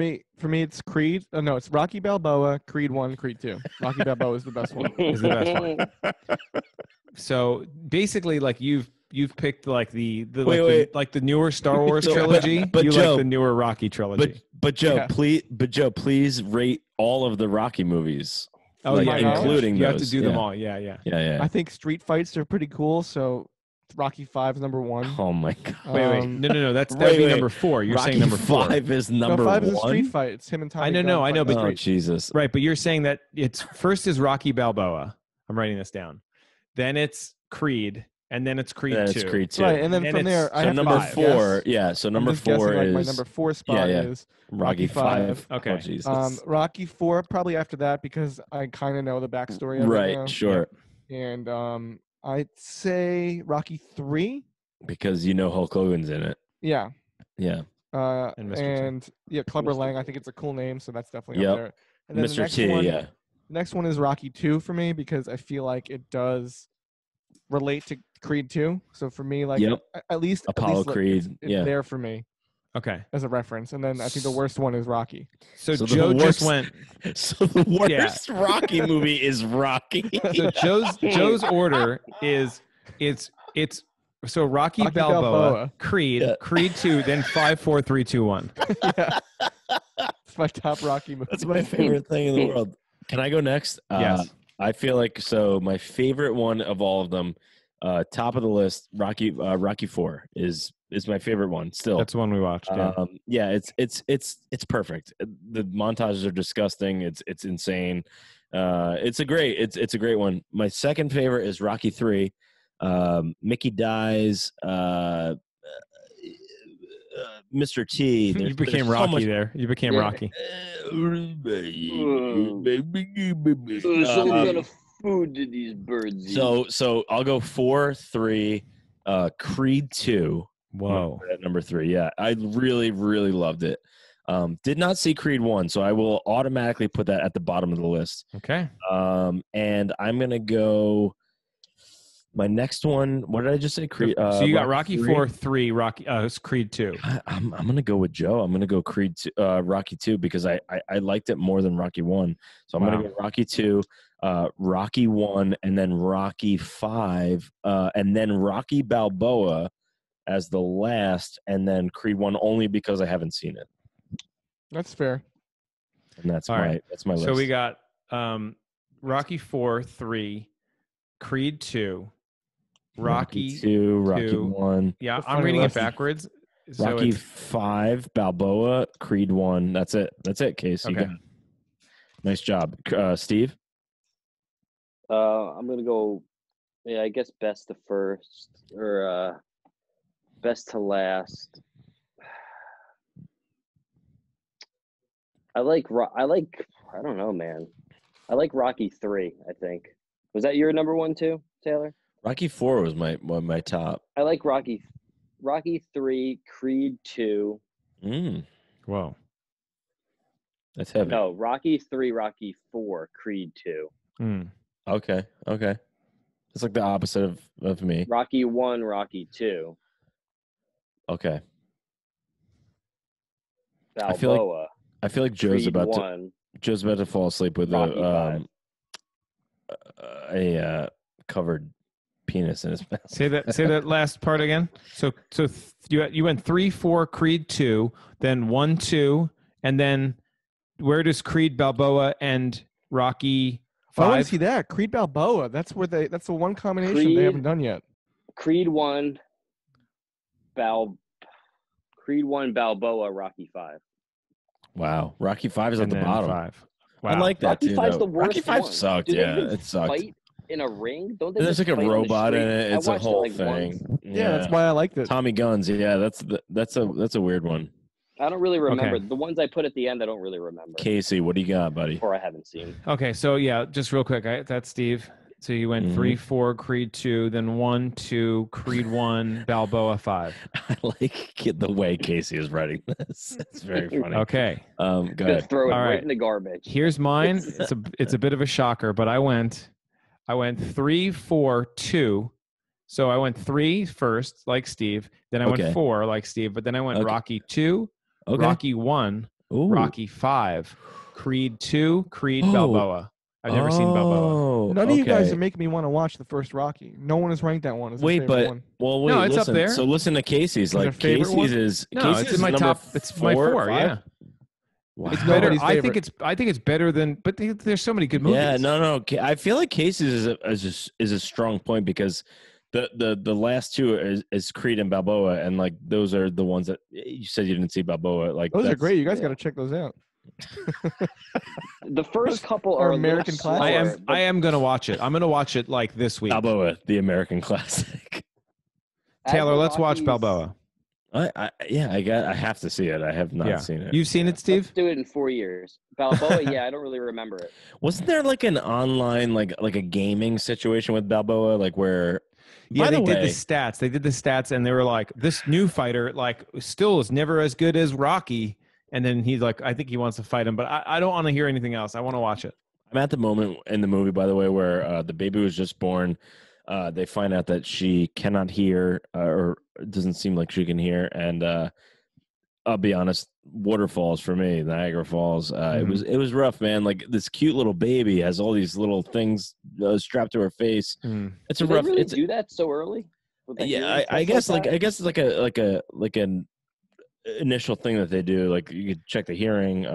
me, it's Creed. Oh, no, it's Rocky Balboa, Creed 1, Creed 2. Rocky Balboa is the best one. Is the best one. So basically, like you've picked like the Wait. like the newer Star Wars So, trilogy. but you Joe- like the newer Rocky trilogy. But Joe, Yeah. please rate all of the Rocky movies. oh like, yeah, including you have to those, do them yeah. all. Yeah, yeah. Yeah. I think street fights are pretty cool, so Rocky 5 is number 1. Oh my god. Wait. Um, No. That'd wait, be wait. number 4. You're Rocky saying number 4. 5 is No, number 5 1. is a street fight. It's him and Tommy. I know, Gunn I know, fighting. but Oh Jesus. Right, but you're saying that it's first is Rocky Balboa. I'm writing this down. Then it's Creed, and then it's Creed Then 2. it's Creed 2. Right, and then And from it's- there, I So have number to 4, guess. yeah. So I'm number just 4 guessing, like, is my number 4 spot yeah. is Rocky 5. Okay. Oh, Jesus. Rocky 4 probably after that because I kind of know the backstory of it Right, now. sure. And I'd say Rocky 3. Because you know Hulk Hogan's in it. Yeah. Yeah. And Mr. T. And yeah, Clubber Mr. Lang. I T. think it's a cool name, so that's definitely Yep. up there. And then the Mr. next T, one, yeah. next one is Rocky 2 for me because I feel like it does relate to Creed 2. So for me, like Yep. at least Apollo like, Creed, it's yeah. there for me Okay. as a reference. And then I think the worst one is Rocky. So, So the Joe just worst- went. So the worst Rocky movie is Rocky. So Joe's order is it's so Rocky Rocky Balboa, Balboa. Creed, Yeah. Creed 2, then 5, 4, 3, 2, 1. Yeah. It's my top Rocky movie. That's my favorite thing in the world. Can I go next? Yes. I feel like my favorite one of all of them, top of the list, Rocky 4 is my favorite one still. That's the one we watched. Yeah. It's perfect. The montages are disgusting. It's insane. It's a great one. My second favorite is Rocky 3. Mickey dies. Mr. T. You became there's so Rocky much- there. You became Yeah. Rocky. So what kind of food did these birds eat? So I'll go 4, 3, Creed 2. Whoa. At number 3. Yeah, I really, really loved it. Did not see Creed 1, so I will automatically put that at the bottom of the list. Okay. And I'm gonna go. My next one. What did I just say? Creed. So you got Rocky 3? 4, 3, Rocky, Creed 2. I'm gonna go with Joe. I'm gonna go Creed 2, Rocky 2 because I liked it more than Rocky 1. So I'm gonna go Rocky 2, Rocky 1, and then Rocky 5, and then Rocky Balboa as the last, and then Creed 1 only because I haven't seen it. That's fair. And that's All my right. that's my list. So we got Rocky 4, 3, Creed 2, Rocky 2, Rocky 2. 1, Yeah, The I'm funny reading it list. backwards. So Rocky it's- 5, Balboa, Creed 1. That's it. Case. You Okay. got it. Nice job, Steve. I'm gonna go. Yeah, I guess best to first or best to last. I don't know, man. I like Rocky 3, I think. Was that your number one too, Taylor? Rocky 4 was my top. I like Rocky 3, Creed 2. Whoa. That's heavy. No, Rocky 3, Rocky 4, Creed 2. Mm. Okay. It's like the opposite of me. Rocky 1, Rocky 2. Okay. Balboa. I feel like Joe's Creed about 1. to fall asleep with Rocky 5. a covered penis in his mouth. Say that last part again. So you went 3, 4, Creed 2, then 1, 2, and then where does Creed Balboa and Rocky I want 5? to see that Creed Balboa. That's the one combination they haven't done yet. Creed 1, Balboa, Rocky 5. Wow. Rocky 5 is at And the then bottom. 5. Wow. I like that Rocky too. 5's though. the worst Rocky 5 one. sucked. Do they Yeah, even it sucked. fight in a ring? Don't they? There's just like a fight in the robot in street? it. I It's a watched it, whole like, thing. once. Yeah, that's why I liked it. Tommy Guns. Yeah, that's a weird one. I don't really remember. Okay. The ones I put at the end, I don't really remember. Casey, what do you got, buddy? Or I haven't seen. Okay, so yeah, just real quick. That's Steve. So you went 3, 4, Creed 2, then 1, 2, Creed 1, Balboa 5. I like the way Casey is writing this. It's very funny. Okay. Go I'm gonna ahead. throw it All right right. in the garbage. Here's mine. It's a bit of a shocker, but I went 3, 4, 2. So I went 3 first, like Steve. Then I Okay. went 4, like Steve. But then I went Okay. Rocky 2, Okay. Rocky 1, Ooh. Rocky 5, Creed 2, Creed Oh. Balboa. I've never seen Balboa. None of you guys okay. are making me want to watch the first Rocky. No one has ranked that one as their Wait, favorite but one. well, wait. No, it's up listen. there. So listen to Casey's. Your Like favorite Casey's one? is. No, Casey's it's is in my number top. It's my 4. 5? Yeah. Wow. It's Better. nobody's I favorite. think it's better than. But there's so many good movies. Yeah, no. I feel like Casey's is a strong point because the last two is Creed and Balboa, and like those are the ones that you said you didn't see Balboa. Like Those are that's- great. You guys got to check those out. The first couple Or are American American classics. I am gonna watch it. I'm gonna watch it like this week. Balboa, the American classic. Taylor, let's watch Balboa. I have to see it. I have not seen it. You've seen it, Steve? Let's do it in 4 years. Balboa, yeah, I don't really remember it. Wasn't there like an online like a gaming situation with Balboa, like where? Yeah, By they the did way- the stats. They did the stats, and they were like, "This new fighter, like, still is never as good as Rocky." And then he's like, "I think he wants to fight him, but I don't want to hear anything else. I want to watch it." I'm at the moment in the movie, by the way, where the baby was just born. They find out that she cannot hear, or it doesn't seem like she can hear, and I'll be honest, waterfalls for me, Niagara Falls. It was rough, man. Like this cute little baby has all these little things strapped to her face. It's Do a they rough. really It's do that so early? With the hearing I test guess that? it's like an initial thing that they do. Like you could check the hearing.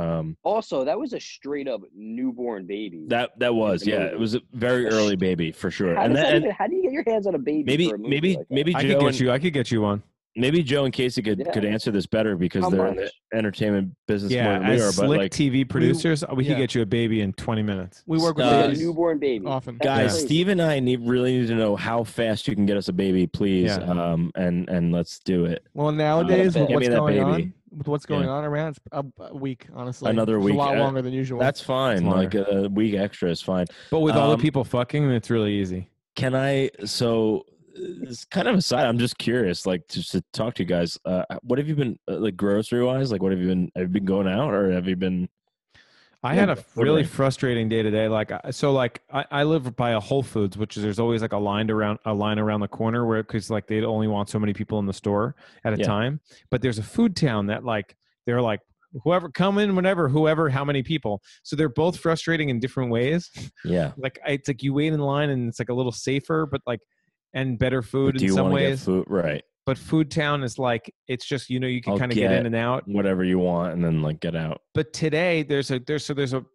Also, that was a straight up newborn baby. That was the movie. It was a very early baby for sure. How, And does that then even, how do you get your hands on a baby? maybe for a movie like that? maybe I Joe could get you one. maybe Joe and Casey could answer this better because How they're in much? the entertainment business more Yeah, than we as are. But slick like, TV producers, we could yeah. get you a baby in 20 minutes. We work with Uh, Like a babies newborn baby. often. That's guys, crazy. Steve and I really need to know how fast you can get us a baby, please. Yeah. And let's do it. Well, nowadays Get with me what's that going baby. on, with what's going on around, it's a week, honestly. Another It's week. a lot longer than usual. That's fine. It's Like a week extra is fine. But with all the Um, people fucking, it's really easy. Can I? So it's kind of a side. I'm just curious, like, just to talk to you guys. What have you been like grocery wise? Like, what have you been? Have you been going out, or have you been? I had a really ordering? frustrating day today. Like, I live by a Whole Foods, which is there's always like a line around the corner where because like they only want so many people in the store at a Yeah. time. But there's a food town that like they're like whoever come in, whenever, whoever, how many people. So they're both frustrating in different ways. Yeah. Like it's like you wait in line and it's like a little safer, but like and better But food do in you some want to get ways. food? Right. But Food Town is like it's just you can I'll kind of get get in and out. Whatever you want, and then like get out. But today there's a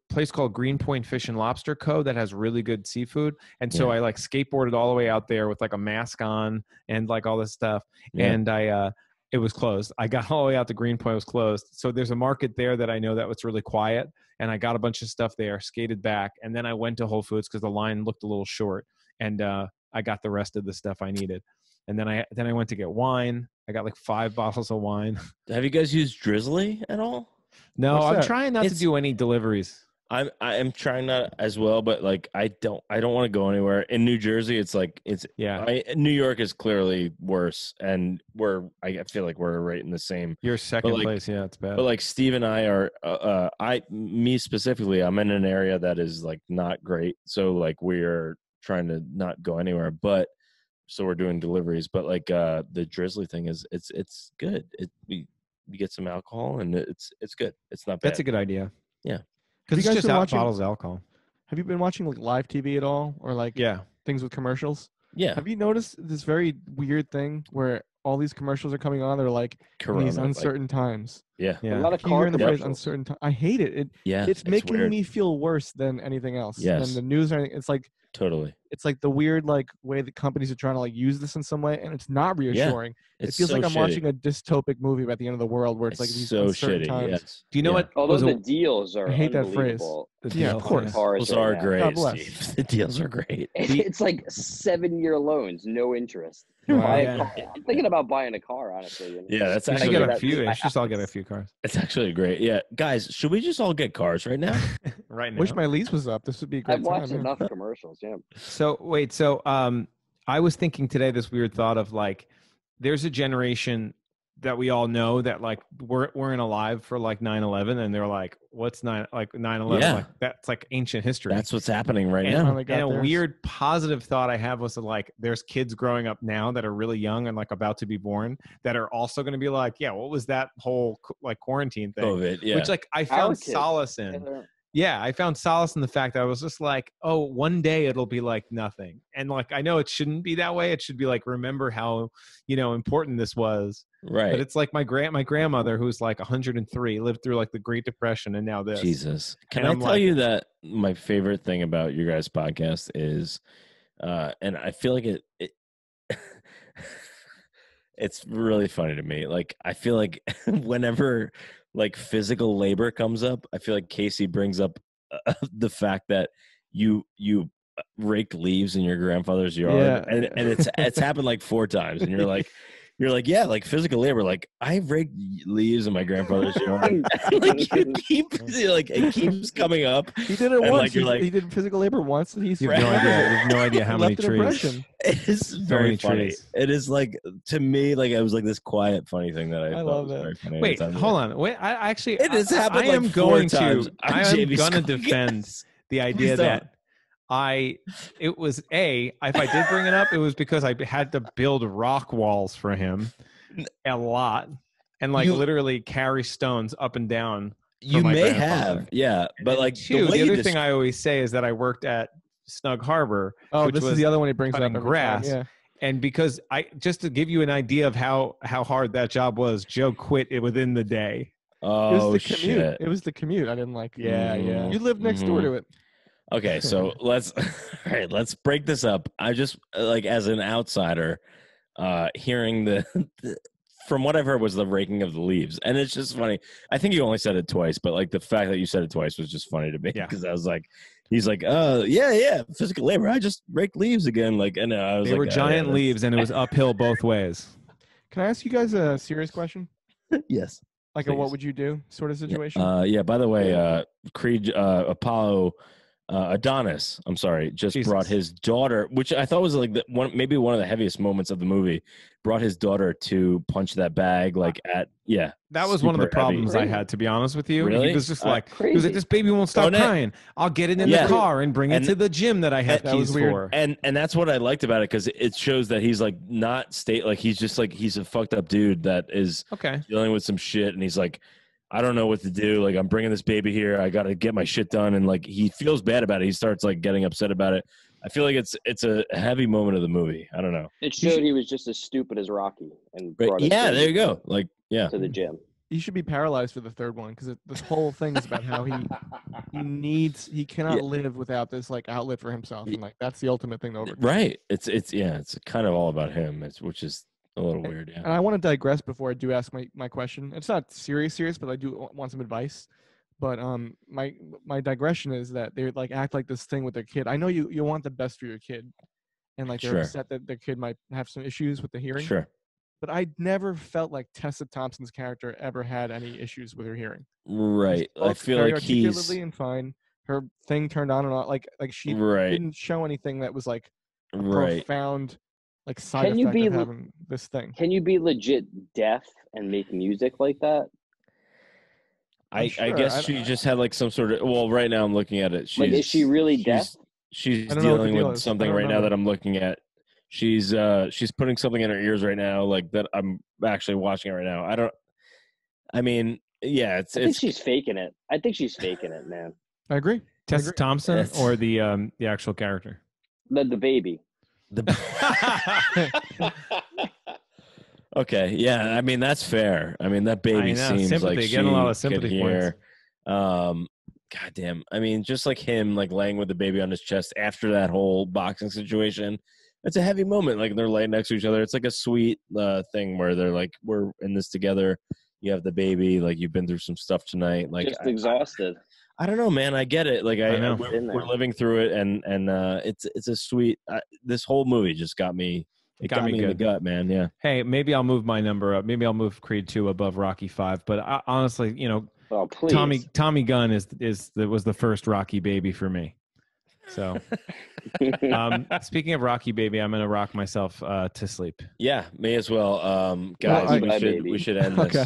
place called Greenpoint Fish and Lobster Co. that has really good seafood, and so Yeah. I like skateboarded all the way out there with like a mask on and like all this stuff, Yeah. and it was closed. I got all the way out to Greenpoint, it was closed. So there's a market there that I know that was really quiet, and I got a bunch of stuff there, skated back, and then I went to Whole Foods because the line looked a little short, and I got the rest of the stuff I needed. And then I went to get wine. I got like 5 bottles of wine. Have you guys used Drizzly at all? No, What's I'm that? trying not to It's- do any deliveries. I am trying not as well, but like I don't want to go anywhere. In New Jersey, it's like Yeah. New York is clearly worse, and I feel like we're right in the same. Your second like- place, yeah, it's bad. But like Steve and I are, me specifically, I'm in an area that is like not great, so like we're trying to not go anywhere. But so we're doing deliveries. But like the Drizzly thing is, it's good. We get some alcohol and it's good. It's not bad. That's a good idea. Yeah. Because you it's guys just been watching- bottles of alcohol. Have you been watching like live TV at all, or like Yeah. things with commercials? Yeah. Have you noticed this very weird thing where all these commercials are coming on? They're like in Corona, these like- uncertain times. yeah. A Yeah. lot of car hearing the phrase commercials. uncertain time. I hate it. Yeah. It's making weird. me feel worse than anything else. Yes. Than the news or anything. Totally. It's like the weird like way that companies are trying to like use this in some way, and it's not reassuring. It It's feels so like I'm shitty. watching a dystopic movie about the end of the world where it's like these so uncertain shitty. times. Yes. Do you know Yeah. what? Although was the a- deals are I hate that phrase. unbelievable. Yeah, of course. Cars Those right are now. great, God bless. Steve. The deals are great. It's like 7-year loans, no interest. Wow. Buy a Yeah. car. I'm thinking about buying a car, honestly. Yeah, that's You should actually get a that- few. I that should just all get a happens. few cars It's actually great. Yeah, guys, should we just all get cars right now? right now. Wish my lease was up. This would be a great I've watched time. yeah. enough commercials. Yeah. So wait, I was thinking today this weird thought of like, there's a generation that we all know that like weren't alive for like 9/11, and they're like, what's 9/11? Yeah. Like that's like ancient history. That's what's happening right and, now. Finally got and a theirs. weird positive thought I have was that, like, there's kids growing up now that are really young and like about to be born that are also going to be like, yeah, what was that whole like quarantine thing? COVID, yeah. Which like I Our found kids. solace in. Yeah, I found solace in the fact that I was just like, oh, one day it'll be like nothing. And like, I know it shouldn't be that way. It should be like, remember how, important this was. right. But it's like my grandmother, who's like 103, lived through like the Great Depression and now this. Jesus. Can And I I'm tell like- you that my favorite thing about your guys' podcast is, and I feel like it it's really funny to me. Like, I feel like whenever like physical labor comes up, I feel like Casey brings up the fact that you raked leaves in your grandfather's yard, Yeah. and it's happened like 4 times, and you're like, yeah, like physical labor. Like, I raked leaves in my grandfather's yard. Like, you keep like it keeps coming up. He did it And, once. like, you're like- he did physical labor once, and he's You have no idea. You have no idea how many left an trees. impression. It is very many funny. trees. It is like, to me, like, it was like this quiet, funny thing that I thought love was that. very funny. Wait, Anytime. hold on. Wait, I actually, It has happened I like am 4 going times to, on I am JV going to Squadcast. defend the idea Please don't. that it was if I did bring it up, it was because I had to build rock walls for him a lot and like You- literally carry stones up and down. You my may grandfather. have, yeah, but like Two, the way the you other thing I always say is that I worked at Snug Harbor. Oh, which this was is the other one he brings up cutting every grass. time. Yeah. And because just to give you an idea of how hard that job was, Joe quit it within the day. It was oh the commute. shit. It was the commute. I didn't like. Yeah, yeah. You lived next door Mhm. to it. Okay, so let's all right, let's break this up. I just like as an outsider, hearing the from what I've heard, was the raking of the leaves, and it's just funny. I think you only said it twice, but like the fact that you said it twice was just funny to me because I was like, he's like, yeah, physical labor. I just raked leaves again. Like, and I was They like, were giant yeah, leaves, and it was uphill both ways. Can I ask you guys a serious question? Yes. Like a Please. what would you do sort of situation? Yeah. By the way, Creed, Apollo, Adonis, I'm sorry, just Jesus. brought his daughter, which I thought was like maybe one of the heaviest moments of the movie. Brought his daughter to punch that bag, like That was one of the super heavy. problems I had, to be honest with you. Really? He was just like, he was Crazy. like, this baby won't stop Don't it? crying. I'll get it in Yeah. the car and bring it And- to the gym that I have that keys was weird. for. And that's what I liked about it because it shows that he's like not like he's just like he's a fucked up dude that is Okay. dealing with some shit, and he's like, I don't know what to do. Like, I'm bringing this baby here. I got to get my shit done, and like he feels bad about it. He starts like getting upset about it. I feel like it's a heavy moment of the movie. I don't know. It showed he was just as stupid as Rocky and Right? brought his Yeah, baby there you go. Like, yeah. to the gym. He should be paralyzed for the third one because this whole thing is about how he cannot Yeah. live without this like outlet for himself, and like that's the ultimate thing to overcome. Right. It's kind of all about him. Which is a little weird. Yeah. And I want to digress before I do ask my question. It's not serious, but I do want some advice. But my digression is that they like act like this thing with their kid. I know you want the best for your kid, and like they're Sure. upset that their kid might have some issues with the hearing. Sure. But I never felt like Tessa Thompson's character ever had any issues with her hearing. Right. She I spoke feel very like he's articulately and fine. Her thing turned on and off. Like she right. didn't show anything that was like a Right. profound like side Can you effect be of le- having this thing. Can you be legit deaf and make music like that? I sure. guess she just had like some sort of. Well, right now I'm looking at it. Like, is she really deaf? She's I don't know what the dealing deal with is. I something don't right now remember. that I'm looking at. She's putting something in her ears right now, like that. I'm actually watching it right now. I mean, yeah, I think she's faking it. I think she's faking it, man. I agree. Tessa Thompson It's- or the actual character? The baby. Okay, yeah. I mean, that's fair. I mean, that baby I know, seems sympathy, like she getting a lot of could sympathy hear. Goddamn. I mean, just like him, like laying with the baby on his chest after that whole boxing situation. It's a heavy moment. Like they're laying next to each other. It's like a sweet thing where they're like, "We're in this together." You have the baby. Like you've been through some stuff tonight. Like Just exhausted. I don't know, man. I get it. Like I know. we're living through it, and it's a sweet. This whole movie just got me. It got me in the good. gut, man. Yeah. Hey, maybe I'll move my number up. Maybe I'll move Creed 2 above Rocky 5. But honestly, Oh, please. Tommy Gunn was the first Rocky baby for me. So, speaking of Rocky baby, I'm gonna rock myself to sleep. Yeah, may as well. Guys, Well, we should end this. Okay.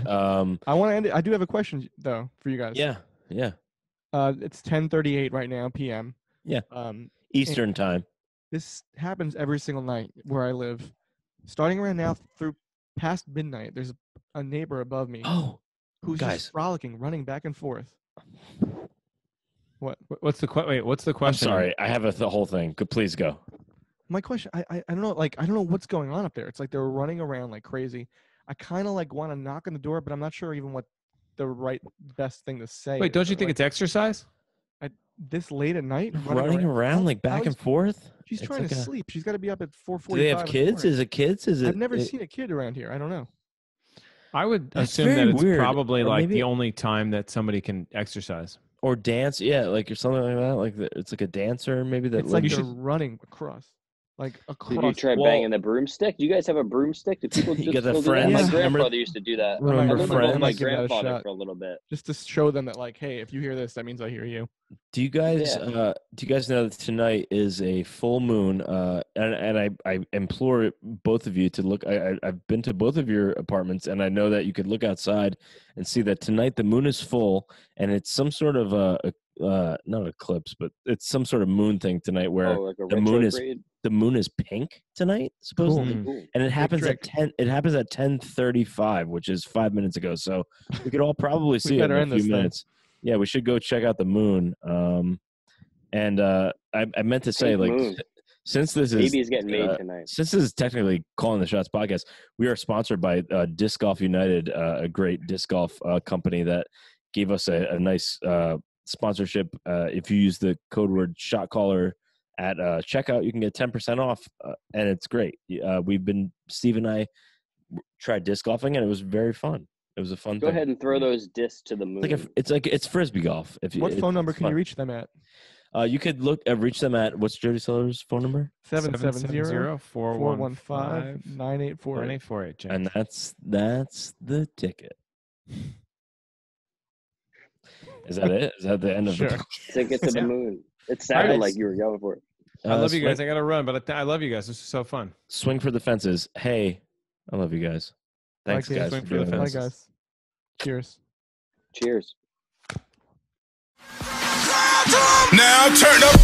I want to end it. I do have a question though for you guys. Yeah. It's 10:38 right now p.m. Yeah. Eastern time. This happens every single night where I live. Starting right now through past midnight, there's a neighbor above me Oh, who's guys. just frolicking, running back and forth. What? What's the I'm question? sorry. I have the whole thing. Please go. My question, I don't know, like I don't know what's going on up there. It's like they're running around like crazy. I kind of like want to knock on the door, but I'm not sure even what the best thing to say. Wait, is. don't you think Like, it's exercise? this late at night Running around like back and forth. She's It's trying like to a- sleep. She's got to be up at 4:45. Do they have kids? Is it kids? Is it? I've never seen a kid around here. I don't know. I would That's assume that very it's weird. probably Or like maybe- the only time that somebody can exercise. Or dance. Yeah, like or something like that. Like it's like a dancer maybe that. It's like you they're should- running across, like across. Did you try Well- banging the broomstick? Do you guys have a broomstick? Do people You just got the still do that? friends? My Yeah. grandfather used to do that. Remember I lived friends? with my Give that a grandfather shot. for a little bit. Just to show them that, like, hey, if you hear this, that means I hear you. Do you guys Yeah. do you guys know that tonight is a full moon? And I implore both of you to look. I've been to both of your apartments, and I know that you could look outside and see that tonight the moon is full, and it's some sort of not eclipse, but it's some sort of moon thing tonight where Oh, like a the moon is retrograde? the moon is pink tonight, supposedly. Cool. Cool. And it happens trick. at 10. It happens at 10:35, which is 5 minutes ago. So we could all probably see it in better a end few this thing. minutes. Yeah, we should go check out the moon. I meant to say, Pink like, moon. since this is Baby's getting made tonight. since this is technically Calling the Shots podcast, we are sponsored by Disc Golf United, a great disc golf company that gave us a nice sponsorship. If you use the code word SHOTCALLER at checkout, you can get 10% off, and it's great. Steve and I tried disc golfing, and it was very fun. It was a fun Go thing. ahead and throw those discs to the moon. It's frisbee golf. What phone number it's can you fun. reach them at? You could reach them at what's Jody Seller's phone number? 770-415-9848. 9848, James. And that's the ticket. Is that it? Is that the end of Sure. it? Ticket to the moon. It sounded like you were going for it. I love you guys. I got to run, but I love you guys. This is so fun. Swing for the fences. Hey, I love you guys. Thanks, Like it. guys. Swing for for the doing Bye, this. fences. guys. Cheers. Cheers. Now turn up.